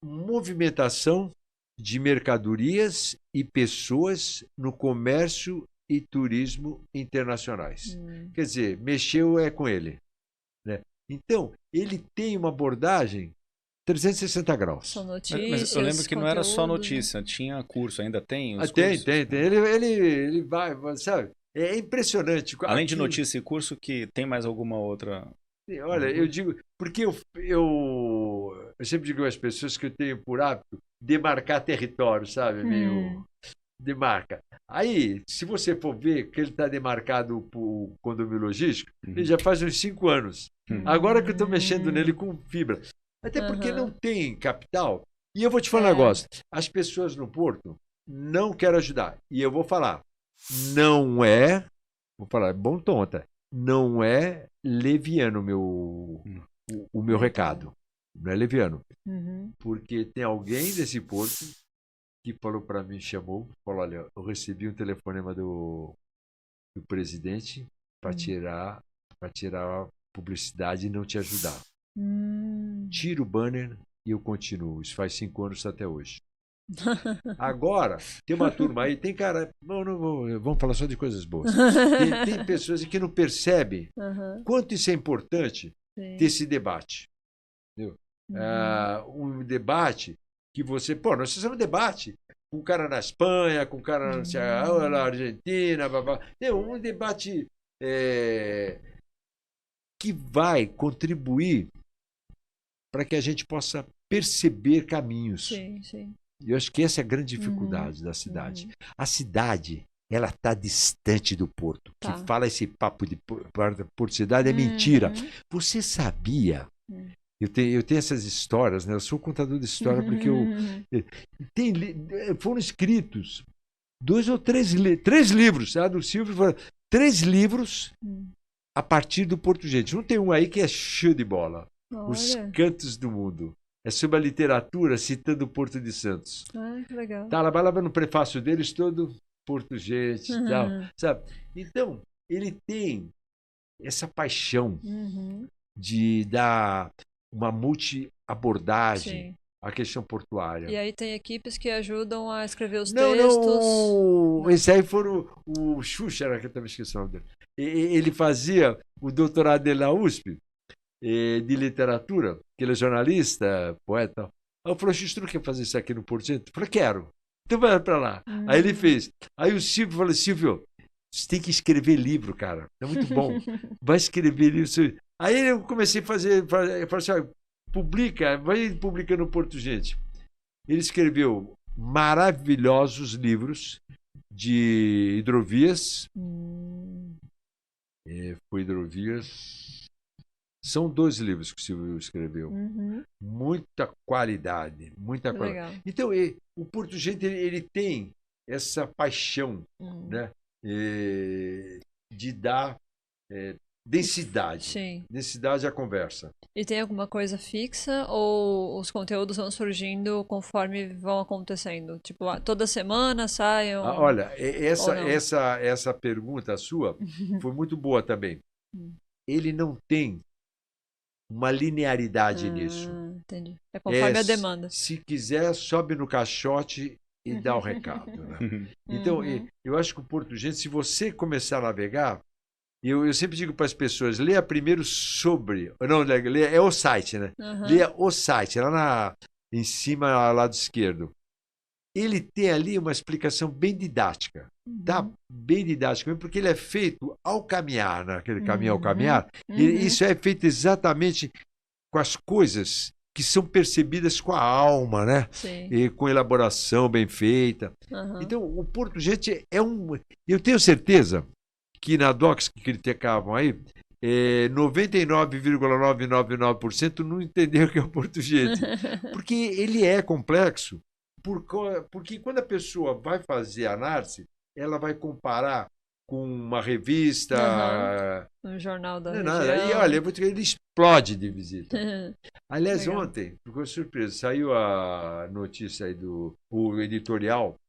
movimentação de mercadorias e pessoas no comércio e turismo internacionais. Quer dizer, mexeu com ele. Né? Então, ele tem uma abordagem 360 graus. São notícias, mas eu lembro que não era só notícia, tinha curso, ainda tem os cursos? Tem. Ele vai, sabe? É impressionante. Além de notícia e curso, que tem mais alguma outra... Olha, eu digo, porque eu sempre digo às pessoas que eu tenho por hábito demarcar território, sabe? demarca. Aí, se você for ver que ele está demarcado por condomínio logístico, ele já faz uns 5 anos. Agora que eu estou mexendo nele com fibra. Até porque não tem capital. E eu vou te falar um negócio. As pessoas no Porto não querem ajudar. E eu vou falar. Não é... Vou falar, bom tom, tá? Não é leviano o meu recado. Não é leviano. Porque tem alguém desse Porto que falou para mim, chamou, falou, olha, eu recebi um telefonema do presidente para tirar a publicidade e não te ajudar. Tira o banner e eu continuo. Isso faz 5 anos até hoje. Agora, tem uma turma aí, tem cara... vamos falar só de coisas boas. Tem pessoas que não percebem quanto isso é importante ter esse debate. Entendeu? Um debate que você... Pô, nós fizemos um debate com um cara na Espanha, com um cara na Argentina, tem um debate que vai contribuir para que a gente possa perceber caminhos. Sim. E eu acho que essa é a grande dificuldade da cidade. A cidade, ela está distante do porto. Que fala esse papo de porto-cidade é mentira. Você sabia... Eu tenho essas histórias, né? Eu sou contador de história porque foram escritos 2 ou 3 livros, tá? Do Silvio, 3 livros a partir do Porto Gente. Não tem um aí que é show de bola. Olha. Os Cantos do Mundo. É sobre a literatura citando o Porto de Santos. Que legal. Tá lá no prefácio deles todo Porto Gente e tal, sabe? Então, ele tem essa paixão de dar uma multi-abordagem à questão portuária. E aí tem equipes que ajudam a escrever os textos. textos. Esse aí foi o Xuxa, era que eu também esqueci o nome dele. Ele fazia o doutorado dele na USP, de literatura, que ele é jornalista, poeta. Aí eu falei, Xuxa, tu não quer fazer isso aqui no Porto Centro? Eu falei, quero. Então vai para lá. Aí ele fez. Aí o Silvio falou, Silvio, você tem que escrever livro, cara. É muito bom. Vai escrever livro. Aí eu comecei a fazer, eu falei assim, publica, vai publicando no Porto Gente. Ele escreveu maravilhosos livros de hidrovias. Foi hidrovias. São 2 livros que o Silvio escreveu. Muita qualidade, muita qualidade. Então, o Porto Gente, ele tem essa paixão, né? De dar densidade. Sim. Densidade à conversa. E tem alguma coisa fixa ou os conteúdos vão surgindo conforme vão acontecendo? Tipo, toda semana saem? Olha, essa pergunta sua foi muito boa também. Ele não tem uma linearidade nisso. Entendi. É conforme a demanda. Se quiser, sobe no caixote e dá o recado. Né? Então, eu acho que o Porto Gente, se você começar a navegar, eu sempre digo para as pessoas, leia primeiro sobre... Não, leia, é o site, né? Leia o site, lá em cima, ao lado esquerdo. Ele tem ali uma explicação bem didática. Tá? Bem didática mesmo, porque ele é feito ao caminhar, naquele caminho ao caminhar. Isso é feito exatamente com as coisas que são percebidas com a alma, né? Sim. E com elaboração bem feita. Então, o Porto Gente é um... Eu tenho certeza que na Docs que criticavam aí, 99,999% não entenderam o que é o Porto Gente. Porque ele é complexo. Porque quando a pessoa vai fazer análise, ela vai comparar com uma revista... Um jornal da região. região. E olha, ele explode de visita. Aliás, Legal. ontem, ficou surpresa, saiu a notícia aí o editorial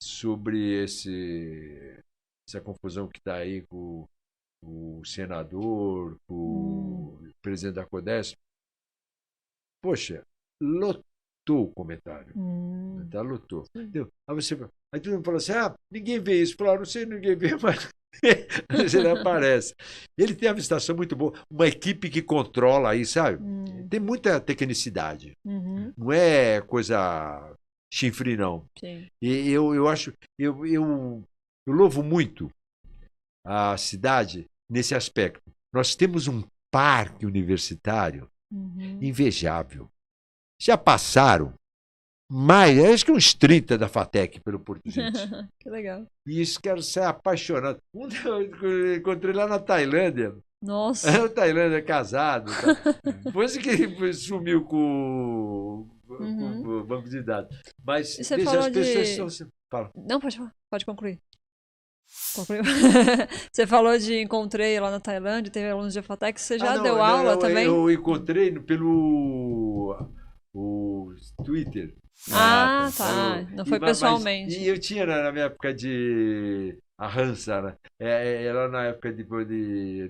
sobre essa confusão que está aí com o senador, com o presidente da CODESP. Poxa, lotou o comentário. Tá, lotou. Aí todo mundo falou assim, ninguém vê isso. Falou, não sei, ninguém vê, mas ele aparece. Ele tem uma visitação muito boa, uma equipe que controla aí, sabe? Tem muita tecnicidade. Não é coisa chifre, não. Sim. E eu acho, eu louvo muito a cidade nesse aspecto. Nós temos um parque universitário invejável. Já passaram mais, acho que uns 30 da FATEC pelo Porto Gente. Que legal. E isso quero ser apaixonado. Um eu encontrei lá na Tailândia. Nossa. Na Tailândia, casado. Tá? Depois que sumiu com o banco de dados. Mas E você veja, falou as pessoas de- estão. Fala. Não, pode falar. Pode concluir. Concluiu. Você falou de encontrei lá na Tailândia, teve alunos de FATEC. Você já Não, deu aula também? Eu encontrei pelo o Twitter. Ah, Tá. tá. Não foi Mas- pessoalmente. E eu tinha na minha época de Arrança, né? Ela na época de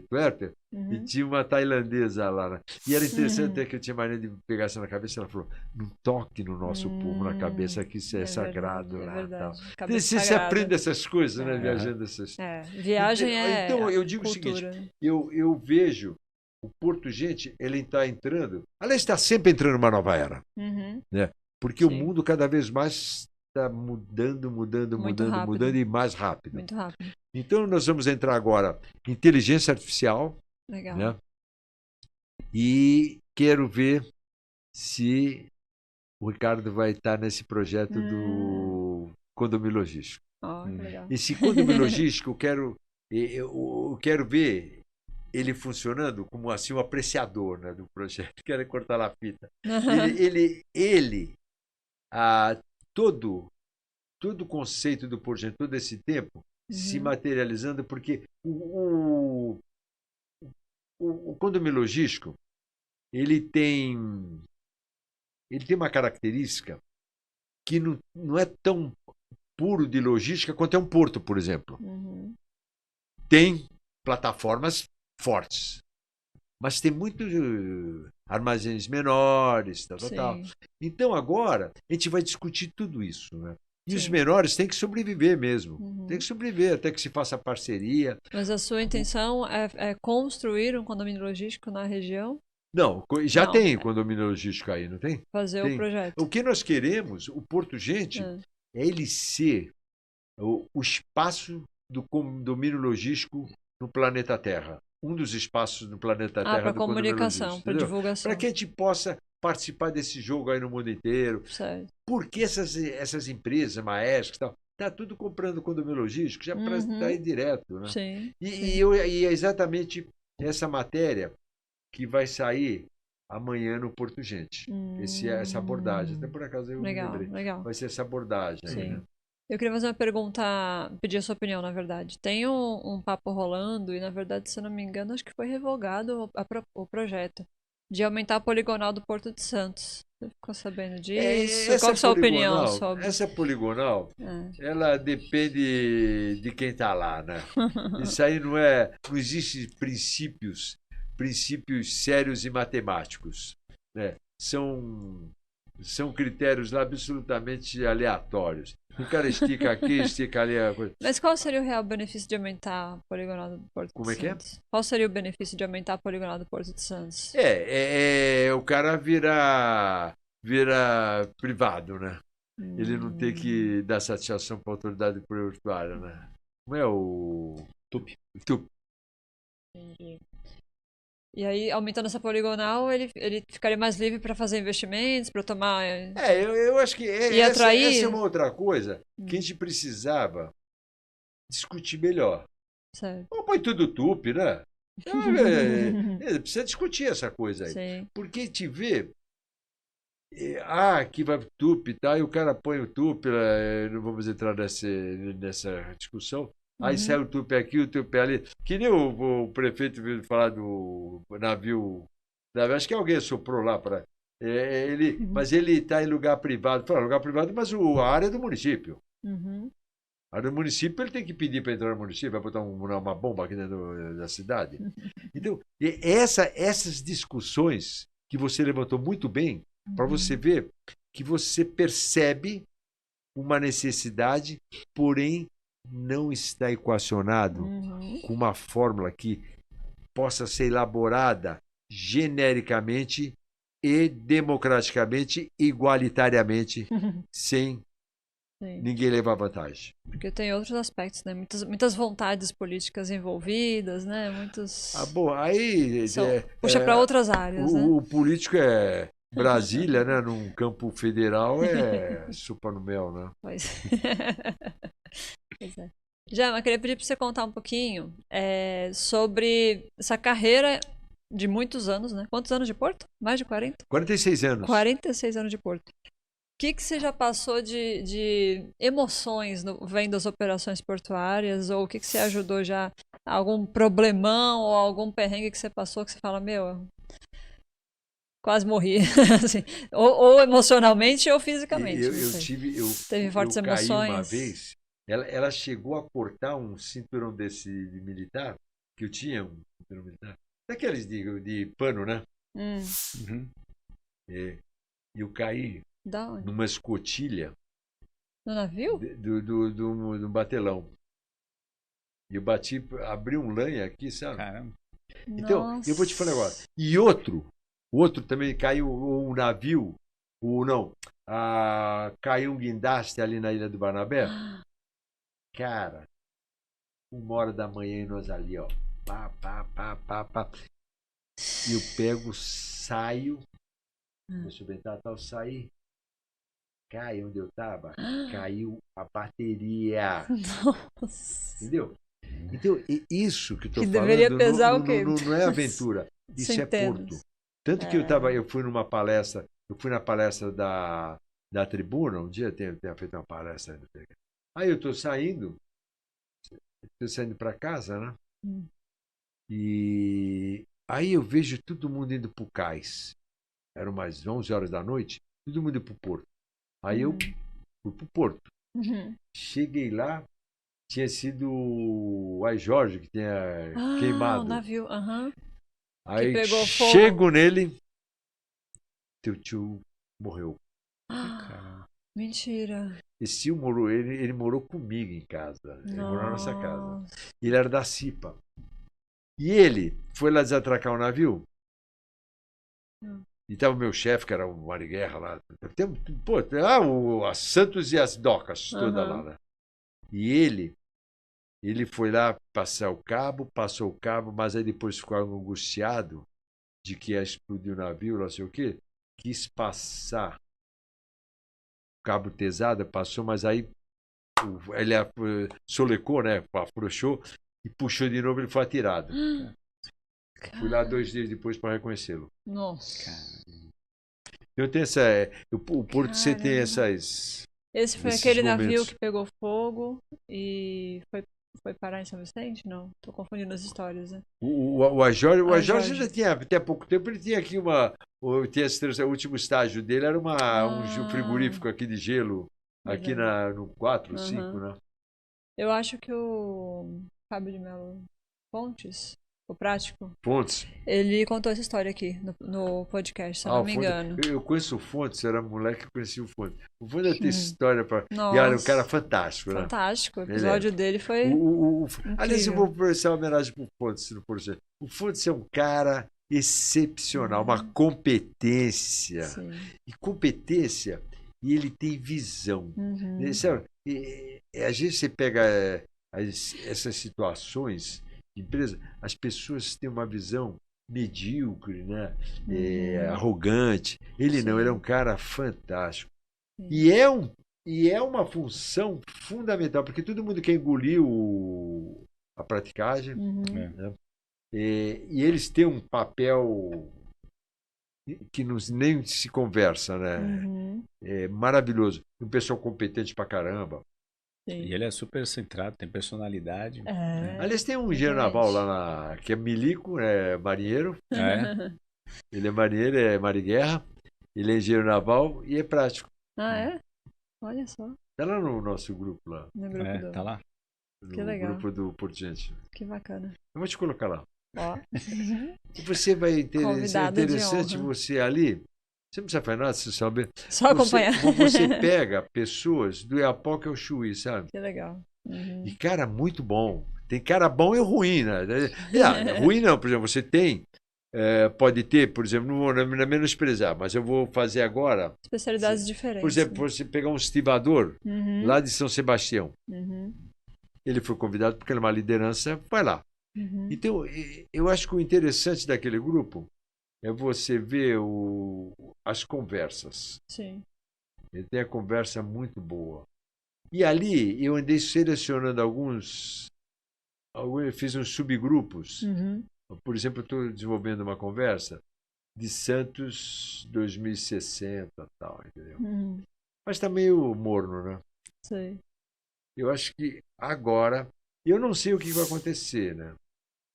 Twerper, e Uhum. tinha uma tailandesa lá. Né? E era interessante até que eu tinha maneira de pegar isso na cabeça. Ela falou: não toque no nosso povo na cabeça, que isso é sagrado. verdade, lá, é verdade. tal. Cabeça Você sagrada. aprende essas coisas, né? É. Viajando essas. É, viagem é Então, eu digo cultura. o seguinte: eu vejo o Porto Gente, ele está entrando. Aliás, está sempre entrando numa nova era. Uhum. Porque o Sim. mundo cada vez mais está mudando Muito rápido. e mais rápido. Muito rápido. Então, nós vamos entrar agora em inteligência artificial, Legal. né? E quero ver se o Ricardo vai estar nesse projeto do condomínio logístico. Ó, que legal. Esse condomínio logístico, eu quero ver ele funcionando como assim um apreciador, né, do projeto. Quero cortar lá a fita. Todo o conceito do projeto, todo esse tempo, se materializando, porque o condomínio logístico, ele tem uma característica que não é tão puro de logística quanto é um porto, por exemplo. Uhum. Tem plataformas fortes, mas tem muitos armazéns menores, tal. Sim. Então agora a gente vai discutir tudo isso, né? E os Sim. menores têm que sobreviver mesmo. Uhum. Tem que sobreviver até que se faça parceria. Mas a sua intenção é construir um condomínio logístico na região? Não, já Não, tem condomínio logístico aí, não tem? Fazer Tem. o projeto? O que nós queremos, o Porto Gente, É. é ele ser o espaço do condomínio logístico no planeta Terra. Um dos espaços no planeta Terra Para do condomínio comunicação, logístico, para entendeu? divulgação. Para que a gente possa participar desse jogo aí no mundo inteiro. Certo. Porque essas empresas, Maersk e tal, tá tudo comprando condomínio logístico, já para estar aí direto, né? Sim. E é exatamente essa matéria que vai sair amanhã no Porto Gente. Essa abordagem. Até por acaso eu me Legal, lembrei. legal. Vai ser essa abordagem aí, Sim. né? Eu queria fazer uma pergunta, pedir a sua opinião, na verdade. Tem um papo rolando e, na verdade, se eu não me engano, acho que foi revogado o projeto de aumentar a poligonal do Porto de Santos. Você ficou sabendo disso? Qual é a sua opinião sobre? Essa poligonal, É. ela depende de quem está lá, né? Isso aí não existe princípios sérios e matemáticos, né? São critérios lá absolutamente aleatórios. O cara estica aqui, estica ali. Mas qual seria o real benefício de aumentar a poligonal do Porto Como de é que é? Santos? Qual seria o benefício de aumentar a poligonal do Porto de Santos? O cara vira privado, né? Ele não tem que dar satisfação para a autoridade portuária, né? Como é o TUP. Entendi. E aí, aumentando essa poligonal, ele ficaria mais livre para fazer investimentos, para tomar. Eu acho que E essa atrair? é uma outra coisa que a gente precisava discutir melhor. Certo. Ou põe tudo tupi, né? Precisa discutir essa coisa aí. Sim. Porque te vê. Aqui vai tupi, tá? E o cara põe o tupi, não vamos entrar nessa discussão. Aí sai o tupi aqui, o tupi ali. Que nem o prefeito veio falar do navio. Acho que alguém soprou lá para. Mas ele está em lugar privado. Fala, lugar privado, mas a área é do município. Uhum. A área do município ele tem que pedir para entrar no município, vai botar uma bomba aqui dentro da cidade. Então, essas discussões que você levantou muito bem, para você ver que você percebe uma necessidade, porém não está equacionado com uma fórmula que possa ser elaborada genericamente e democraticamente, igualitariamente, sem Sim. ninguém levar vantagem. Porque tem outros aspectos, né? Muitas vontades políticas envolvidas, né? Muitos. Aí Puxa para outras áreas, né? o político Brasília, né, num campo federal, é sopa no mel, né? Pois. Pois é. Jama, eu queria pedir para você contar um pouquinho sobre essa carreira de muitos anos, né? Quantos anos de Porto? Mais de 40? 46 anos. 46 anos de Porto. O que você já passou de emoções vendo as operações portuárias? Ou o que você ajudou já? Algum problemão ou algum perrengue que você passou que você fala, meu, quase morri. Assim, ou emocionalmente ou fisicamente. Teve fortes caí emoções. Uma vez, ela chegou a cortar um cinturão desse de militar, que eu tinha um cinturão militar, daqueles de pano, né? Uhum. E eu caí Da onde? numa escotilha No navio? do batelão. E eu abri um lanha aqui, sabe? Caramba. Então, Nossa. eu vou te falar agora. E outro também caiu um navio, caiu um guindaste ali na Ilha do Barnabé. Cara, 1h da manhã e nós ali, ó. Pá. E eu pego, saio, deixa eu ventar, tal, saí. Cai onde eu tava, caiu a bateria. Nossa. Entendeu? Então, isso que eu tô Que falando deveria pesar o quê? não é aventura. Isso Centenas. é Porto. Tanto que eu fui na palestra da Tribuna, um dia tinha feito uma palestra. Aí eu tô saindo para casa, né? E aí eu vejo todo mundo indo pro cais. Eram mais 11 horas da noite, todo mundo indo pro Porto. Aí eu fui pro Porto. Cheguei lá, tinha sido o Ai Jorge que tinha queimado. O navio, Aí que pegou fogo. chego nele, teu tio morreu. Mentira. Esse tio morou, ele morou comigo em casa. Ele morou na nossa casa. Ele era da CIPA. E ele foi lá desatracar o navio. E estava o meu chefe, que era o Mariguerra lá. A Santos e as docas toda lá, né? E ele foi lá passar o cabo, passou o cabo, mas aí depois ficou angustiado de que ia explodir o navio, não sei o quê. Quis passar o cabo tesado, passou, mas aí ele solecou, né? Afrouxou e puxou de novo, ele foi atirado. Fui lá 2 dias depois para reconhecê-lo. Nossa. Eu tenho o Porto você tem essas. Esse foi esses aquele momentos. navio que pegou fogo e foi parar em São Vicente? Não, tô confundindo as histórias, né? O Ajorge Ajorge. já tinha, até pouco tempo, ele tinha aqui o último estágio dele era um frigorífico aqui de gelo, aqui no 4, 5, né? Eu acho que o Fábio de Melo Pontes, o prático, Fontes. ele contou essa história aqui no podcast, se eu não me engano. Eu conheço o Fontes, era moleque que conhecia o Fontes. O Fontes tem história para. Nossa. E era um cara fantástico, né? Fantástico. O episódio dele foi. Aliás, eu vou prestar uma homenagem para o Fontes no projeto. O Fontes é um cara excepcional, uma competência. Sim. E competência, e ele tem visão. Sabe? Às vezes você pega essas situações de empresa, as pessoas têm uma visão medíocre, né? Arrogante. Ele não, ele é um cara fantástico. E é uma função fundamental, porque todo mundo quer engolir a praticagem, né? E eles têm um papel que nem se conversa, né? É maravilhoso. Um pessoal competente pra caramba. Sim. E ele é super centrado, tem personalidade. Aliás, tem um engenheiro naval lá que é milico, é marinheiro. Ele é marinheiro, é Mariguerra. Ele é engenheiro naval e é prático. É? Olha só. Tá lá no nosso grupo lá. No grupo Tá lá. Que legal. No grupo do Porto Gente. Que bacana. Eu vou te colocar lá. Ó. E você vai ser Convidado de interessante honra. você ali. Você não precisa fazer nada, você sabe. Só acompanhar. Você pega pessoas do Iapoca ao Chuí, sabe? Que legal. E cara muito bom. Tem cara bom e ruim, né? Ruim não, por exemplo, você tem. Pode ter, por exemplo, não vou menosprezar, mas eu vou fazer agora. Especialidades diferentes. Por exemplo, você pegar um estivador lá de São Sebastião. Ele foi convidado porque ele é uma liderança, vai lá. Então, eu acho que o interessante daquele grupo é você ver as conversas. Sim. Ele tem a conversa muito boa. E ali eu andei selecionando alguns eu fiz uns subgrupos. Uhum. Por exemplo, eu estou desenvolvendo uma conversa de Santos 2060 e tal, entendeu? Uhum. Mas está meio morno, né? Sei. Eu acho que agora, eu não sei o que vai acontecer, né?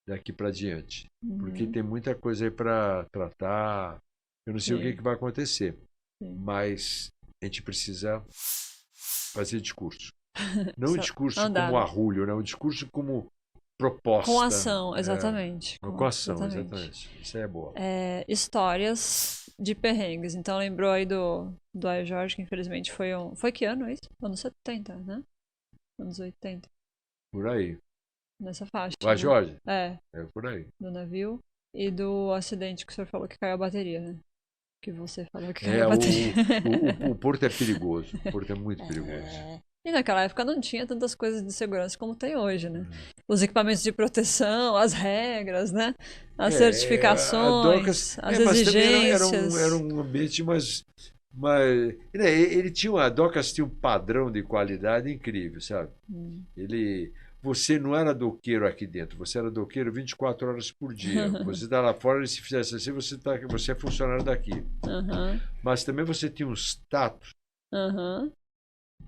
Daqui para diante. Porque Uhum. tem muita coisa aí para tratar. Eu não sei o Sim. que vai acontecer. Sim. Mas a gente precisa fazer discurso. Não o Só discurso andar, como né? arrulho, né? O discurso como proposta. Com ação, exatamente. Com ação, exatamente. Isso aí é boa. Histórias de perrengues. Então lembrou aí do Ayo Jorge, que infelizmente foi Foi que ano isso? Anos 70, né? Anos 80. Por aí. Nessa faixa. Vai, né? Jorge? É, É por aí. do navio. E do acidente que o senhor falou que caiu a bateria, né? Que você falou que caiu É, a bateria. o Porto é perigoso. O Porto é muito perigoso. E naquela época não tinha tantas coisas de segurança como tem hoje, né? Os equipamentos de proteção, as regras, né? As certificações, as mas também exigências. era um ambiente mas ele tinha a Docas tinha um padrão de qualidade incrível, sabe? Você não era doqueiro aqui dentro, você era doqueiro 24 horas por dia. Você está lá fora e se fizesse assim, você é funcionário daqui. Uhum. Mas também você tinha um status Uhum.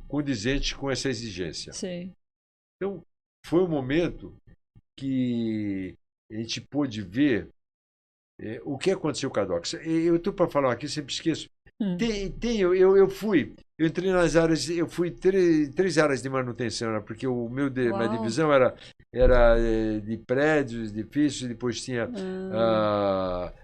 condizente com essa exigência. Sim. Então, foi um momento que a gente pôde ver o que aconteceu com a Docs. Eu estou para falar aqui, sempre esqueço. Eu entrei nas áreas, eu fui três áreas de manutenção, né? Porque minha divisão era de prédios, edifícios, depois tinha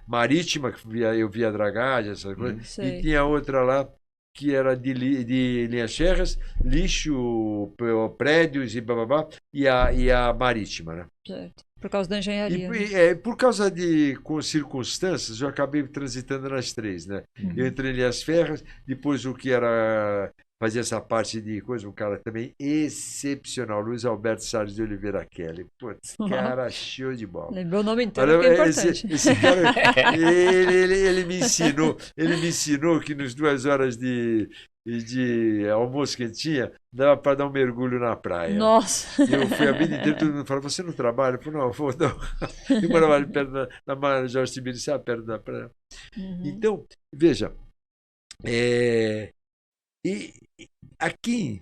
marítima, que eu via dragagem, essas coisas, e tinha outra lá que era de linhas férreas, lixo, prédios e bababá, e a marítima, né? Certo. Por causa da engenharia. E por causa de circunstâncias, eu acabei transitando nas três, né? Eu entrei em linhas férreas, depois o que era fazer essa parte de coisa, um cara também excepcional, Luiz Alberto Salles de Oliveira Kelly. Putz, cara show de bola. Lembrou o nome inteiro, que é importante. Esse cara, ele me ensinou que nas 2 horas de almoço que ele tinha, dava para dar um mergulho na praia. Nossa! E eu fui a vida inteira, todo mundo falava, você não trabalha? Eu falei, não, eu vou não. Eu morava ali perto da Marginal Jorge Tibiriçá, perto da praia. Então, veja, e aqui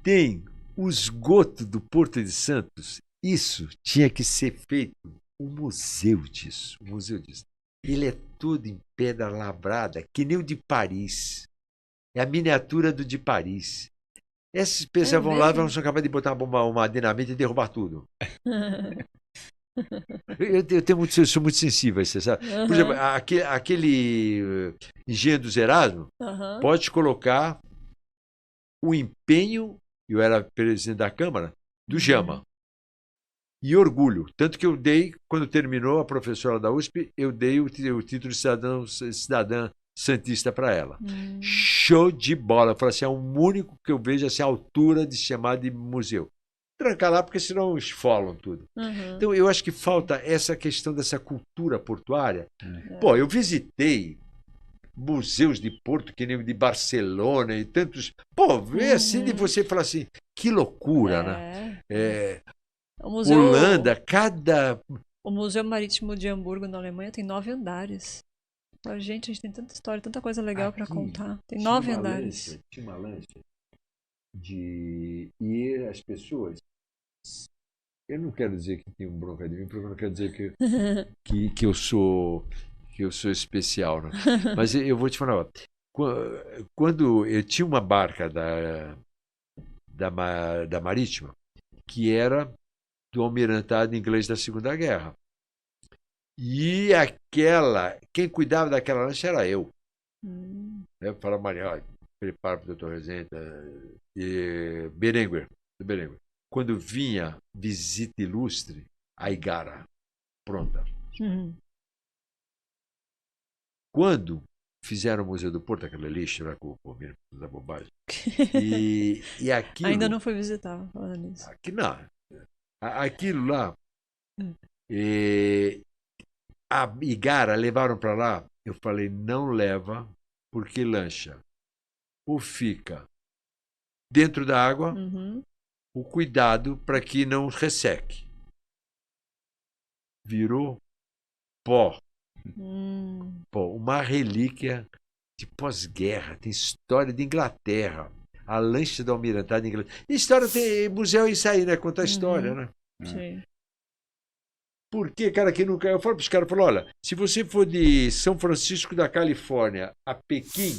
tem o esgoto do Porto de Santos. Isso tinha que ser feito um museu disso. Ele é todo em pedra lavrada, que nem o de Paris. É a miniatura do de Paris. Esses pessoas vão lá e vão ser capazes de botar uma dinamite e derrubar tudo. Eu sou muito sensível a isso, sabe? Por exemplo, aquele Engenho dos Erasmo pode colocar o empenho, eu era presidente da Câmara, do Jama. E orgulho. Tanto que eu dei, quando terminou a professora da USP, eu dei o título de cidadã santista para ela. Show de bola. Eu falei assim, é o único que eu vejo assim, a altura de chamar de museu. Trancar lá, porque senão esfolam tudo. Então, eu acho que falta essa questão dessa cultura portuária. Pô, eu visitei museus de Porto, que nem o de Barcelona e tantos... Pô, vê assim de você falar assim, que loucura, né? Holanda, O Museu Marítimo de Hamburgo, na Alemanha, tem 9 andares. Gente, a gente tem tanta história, tanta coisa legal para contar. Tem 9 andares. Tinha uma lancha de ir as pessoas. Eu não quero dizer que tem um bronca de mim, porque eu não quero dizer que eu sou especial, né? Mas eu vou te falar, quando eu tinha uma barca da Marítima que era do almirantado inglês da Segunda Guerra. E quem cuidava daquela lancha era eu. Eu falava, Maria, prepara para o doutor Rezende, e Berenguer. Quando vinha visita ilustre, a Igara, pronta. Quando fizeram o Museu do Porto, aquela lixo, né, com o da bobagem. E aquilo... Ainda não foi visitar, falando nisso. Aquilo lá, A Igara levaram para lá. Eu falei, não leva, porque lancha. Ou fica dentro da água, Uhum. o cuidado para que não resseque. Virou pó. Pó. Uma relíquia de pós-guerra. Tem história de Inglaterra. A lancha do Almirantado de Inglaterra. História tem museu isso aí, né? Conta a história, né? Sim. Porque, cara, que nunca. Eu falo para os caras, olha, se você for de São Francisco da Califórnia a Pequim,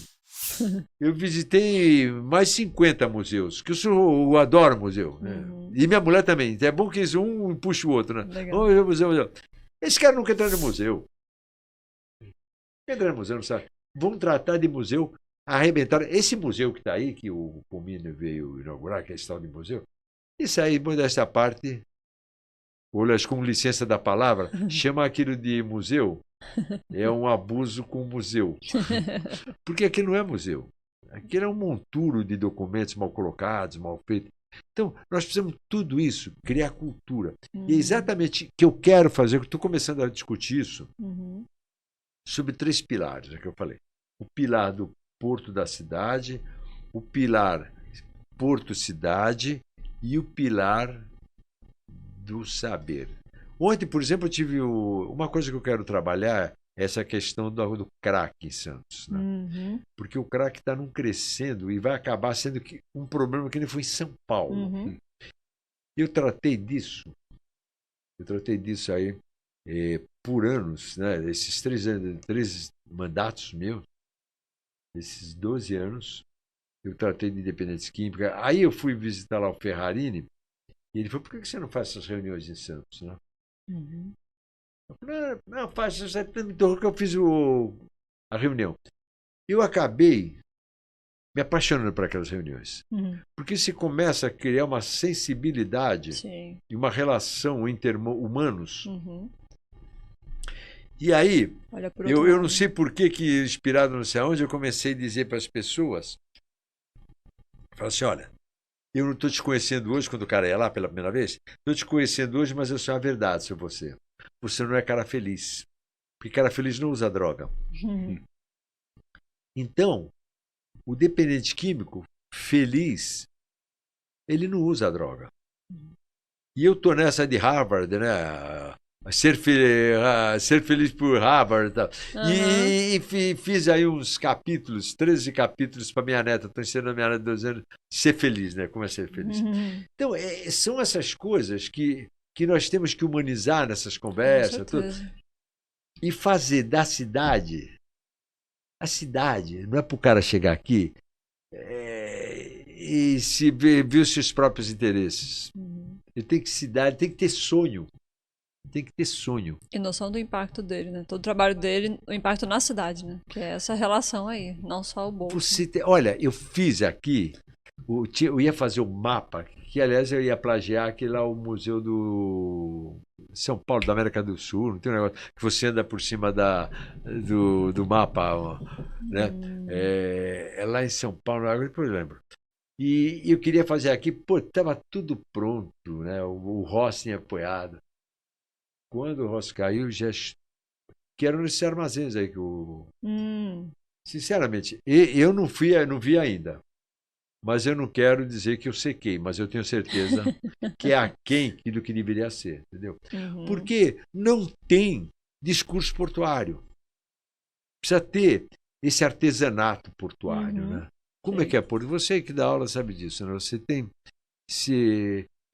eu visitei mais 50 museus, que eu adoro museu. Né? E minha mulher também. É bom que um puxa o outro, né? Legal. Vamos ver museu, museu. Esse cara nunca entrou no museu. Entra no museu, não sabe? Vamos tratar de museu arrebentaram. Esse museu que está aí, que o Pomino veio inaugurar, que é esse tal de museu, isso aí, modéstia à parte, olha, com licença da palavra, chama aquilo de museu, é um abuso com o museu. Porque aquilo não é museu. Aquilo é um monturo de documentos mal colocados, mal feitos. Então, nós precisamos tudo isso, criar cultura. E é exatamente o que eu quero fazer, eu estou começando a discutir isso, sobre 3 pilares, que eu falei. O pilar do porto da cidade, o pilar porto-cidade e o pilar do saber. Ontem, por exemplo, eu tive uma coisa que eu quero trabalhar, essa questão do crack em Santos. Né? Porque o crack está num crescendo e vai acabar sendo um problema que nem foi em São Paulo. Eu tratei disso aí por anos, né? Esses 3 mandatos meus, esses 12 anos, eu tratei de independência química. Aí eu fui visitar lá o Ferrarini e ele falou, por que você não faz essas reuniões em Santos? Né? Eu falei, não, faz, você me interrompeu que eu fiz a reunião. Eu acabei me apaixonando por aquelas reuniões. Porque se começa a criar uma sensibilidade e uma relação inter-humanos. E aí, eu não sei por que, inspirado não sei aonde, eu comecei a dizer para as pessoas, falei assim, olha, eu não estou te conhecendo hoje, quando o cara ia lá pela primeira vez, estou te conhecendo hoje, mas eu sei a verdade sobre você. Você não é cara feliz. Porque cara feliz não usa droga. Então, o dependente químico feliz, ele não usa droga. E eu estou nessa de Harvard, né? Ser feliz por Harvard e tal. E fiz aí uns capítulos, 13 capítulos para minha neta. Estou ensinando a minha neta de 12 anos ser feliz, né? Como é ser feliz. Então, são essas coisas que nós temos que humanizar nessas conversas. Tudo, e fazer da cidade. A cidade não é para o cara chegar aqui e se ver os seus próprios interesses. Ele tem que ter sonho. Tem que ter sonho. E noção do impacto dele, né? Todo o trabalho dele, o impacto na cidade, né? Que é essa relação aí, não só o bolso. Olha, eu fiz aqui, eu ia fazer um mapa, que aliás eu ia plagiar aqui lá o Museu do São Paulo, da América do Sul, não tem um negócio que você anda por cima do mapa, né? É lá em São Paulo, agora depois eu lembro. E eu queria fazer aqui, estava tudo pronto, né? O Ross tinha apoiado. Quando o Ross caiu, já que eram esses armazéns aí que o sinceramente, eu não vi ainda. Mas eu não quero dizer que eu sequei, mas eu tenho certeza que é aquém do que deveria ser, entendeu? Porque não tem discurso portuário. Precisa ter esse artesanato portuário, né? Como é que é por você que dá aula sabe disso, né? Você tem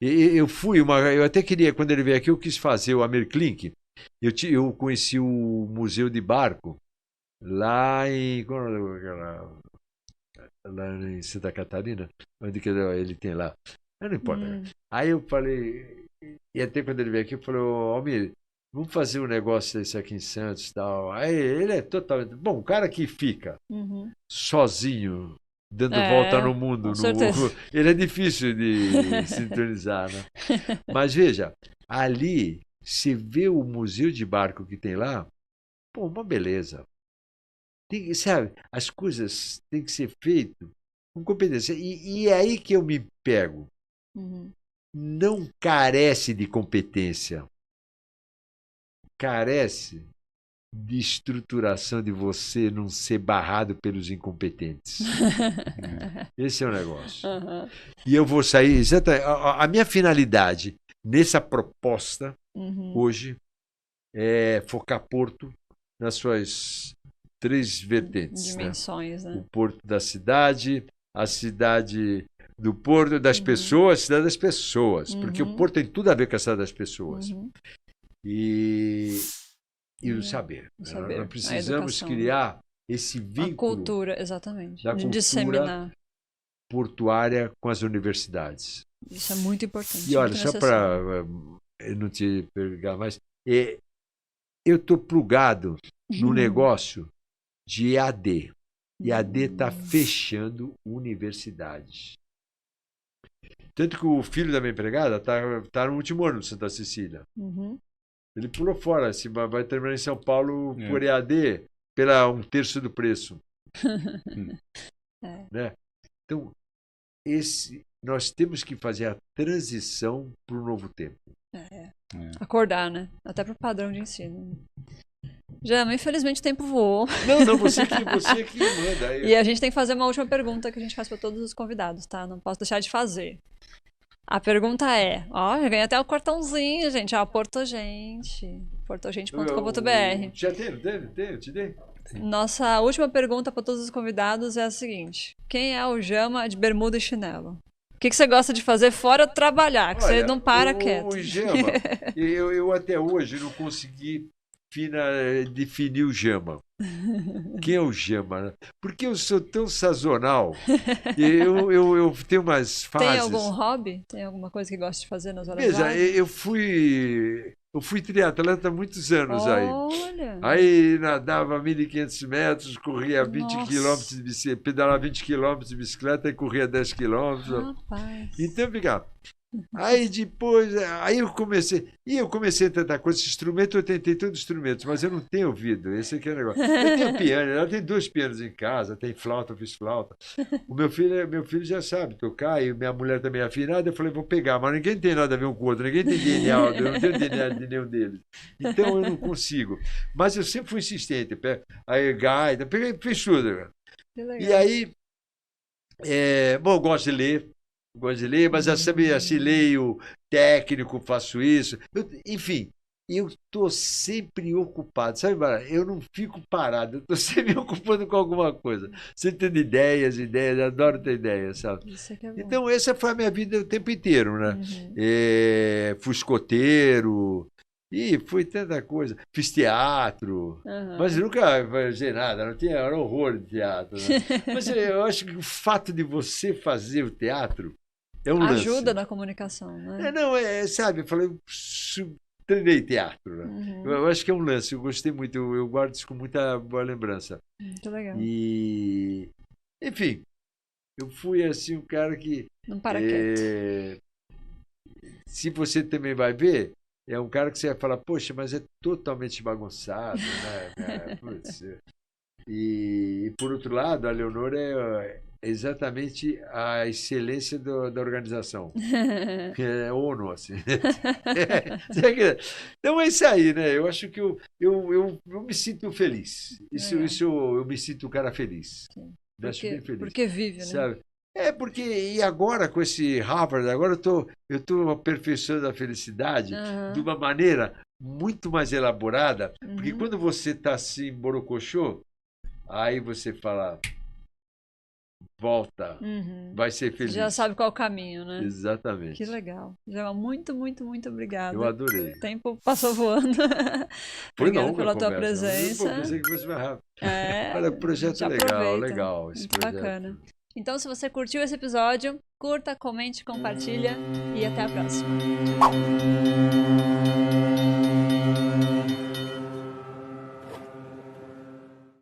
eu até queria, quando ele veio aqui, eu quis fazer o Amir Klink. Eu conheci o Museu de Barco lá em Santa Catarina, onde que ele tem lá. Não importa. Aí eu falei, e até quando ele veio aqui, eu falei, Almir, vamos fazer um negócio desse aqui em Santos e tal. Aí ele é totalmente. Bom, o cara que fica sozinho, dando volta no mundo, ele é difícil de sintonizar, né? Mas veja, ali você vê o museu de barco que tem lá, uma beleza. Sabe, as coisas têm que ser feitas com competência. E é aí que eu me pego. Não carece de competência. carece de estruturação de você não ser barrado pelos incompetentes. Esse é o negócio. Aham. E eu vou sair... A minha finalidade nessa proposta, hoje, é focar Porto nas suas 3 vertentes. Né? Dimensões, né? O Porto da cidade, a cidade do Porto das pessoas, a cidade das pessoas. Porque o Porto tem tudo a ver com a cidade das pessoas. E o saber. O saber, Nós a precisamos educação, criar esse A vínculo cultura, exatamente. da De cultura disseminar. portuária com as universidades. Isso é muito importante. E olha, muito só necessário. para não te pegar mais, eu estou plugado no negócio de EAD. EAD está fechando universidades. Tanto que o filho da minha empregada está no último ano de Santa Cecília. Ele pulou fora, assim, vai terminar em São Paulo por EAD pela 1/3 do preço. Né? Então, nós temos que fazer a transição para o novo tempo. Acordar, né? Até para o padrão de ensino. Jama, infelizmente o tempo voou. Não, você que manda. E a gente tem que fazer uma última pergunta que a gente faz para todos os convidados, tá? Não posso deixar de fazer. A pergunta é, já ganhei até o cartãozinho, gente, portogente.com.br. Já tem, eu te dei. Nossa última pergunta para todos os convidados é a seguinte: quem é o Jama de bermuda e chinelo? O que você gosta de fazer fora de trabalhar, que você não para quieto? O Jama, eu até hoje não consegui definir o Jama. Quem é o Jama? Né? Porque eu sou tão sazonal. Eu tenho umas fases. Tem algum hobby? Tem alguma coisa que gosta de fazer nas horas Veja, vagas? eu fui triatleta há muitos anos Olha. Aí nadava 1.500 metros, corria 20 Nossa. quilômetros de bicicleta, pedalava 20 quilômetros de bicicleta e corria 10 quilômetros. Rapaz. Então, fica. Aí depois, eu comecei a tentar com esse instrumento, eu tentei todos os instrumentos, mas eu não tenho ouvido, esse aqui é o negócio. Eu tenho piano, ela tem 2 pianos em casa, tem flauta, eu fiz flauta. O meu filho já sabe tocar, e minha mulher também é afinada, eu falei, vou pegar, mas ninguém tem nada a ver um com o outro, ninguém tem DNA, eu não tenho DNA de nenhum deles. Então eu não consigo. Mas eu sempre fui insistente, aí gaita, peguei, fiz tudo. Que legal. E aí, bom, eu gosto de ler, mas eu sempre assim, leio técnico, faço isso. Enfim, eu estou sempre ocupado. Sabe, Mara? Eu não fico parado, eu estou sempre me ocupando com alguma coisa. Sempre tendo ideias, adoro ter ideias, sabe? Isso aqui é bom. Então, essa foi a minha vida o tempo inteiro, né? Fui escoteiro, e foi tanta coisa. Fiz teatro, mas nunca fazia nada, era horror de teatro. Né? Mas eu acho que o fato de você fazer o teatro é um lance. Ajuda na comunicação, né? Sabe, eu falei, treinei teatro. Né? Eu acho que é um lance, eu gostei muito, eu guardo isso com muita boa lembrança. Muito legal. E, enfim, eu fui assim um cara que... Não para quieto. Se você também vai ver, é um cara que você vai falar, poxa, mas é totalmente bagunçado, né? Putz. E, por outro lado, a Leonor é exatamente a excelência da organização. É ONU, assim. Então é isso aí, né? Eu acho que eu me sinto feliz. Isso eu me sinto um cara feliz. Me acho bem feliz. Porque vive, né? Sabe? Porque, e agora com esse Harvard, agora eu tô aperfeiçoando a felicidade de uma maneira muito mais elaborada, porque quando você está assim, borocochô, aí você fala, volta, vai ser feliz. Já sabe qual é o caminho, né? Exatamente. Que legal. Já muito, muito, muito obrigada. Eu adorei. O tempo passou voando. Obrigada pela tua presença. Eu pensei que fosse mais rápido. É, olha, projeto legal. Esse muito projeto. bacana. Então, se você curtiu esse episódio, curta, comente, compartilha e até a próxima.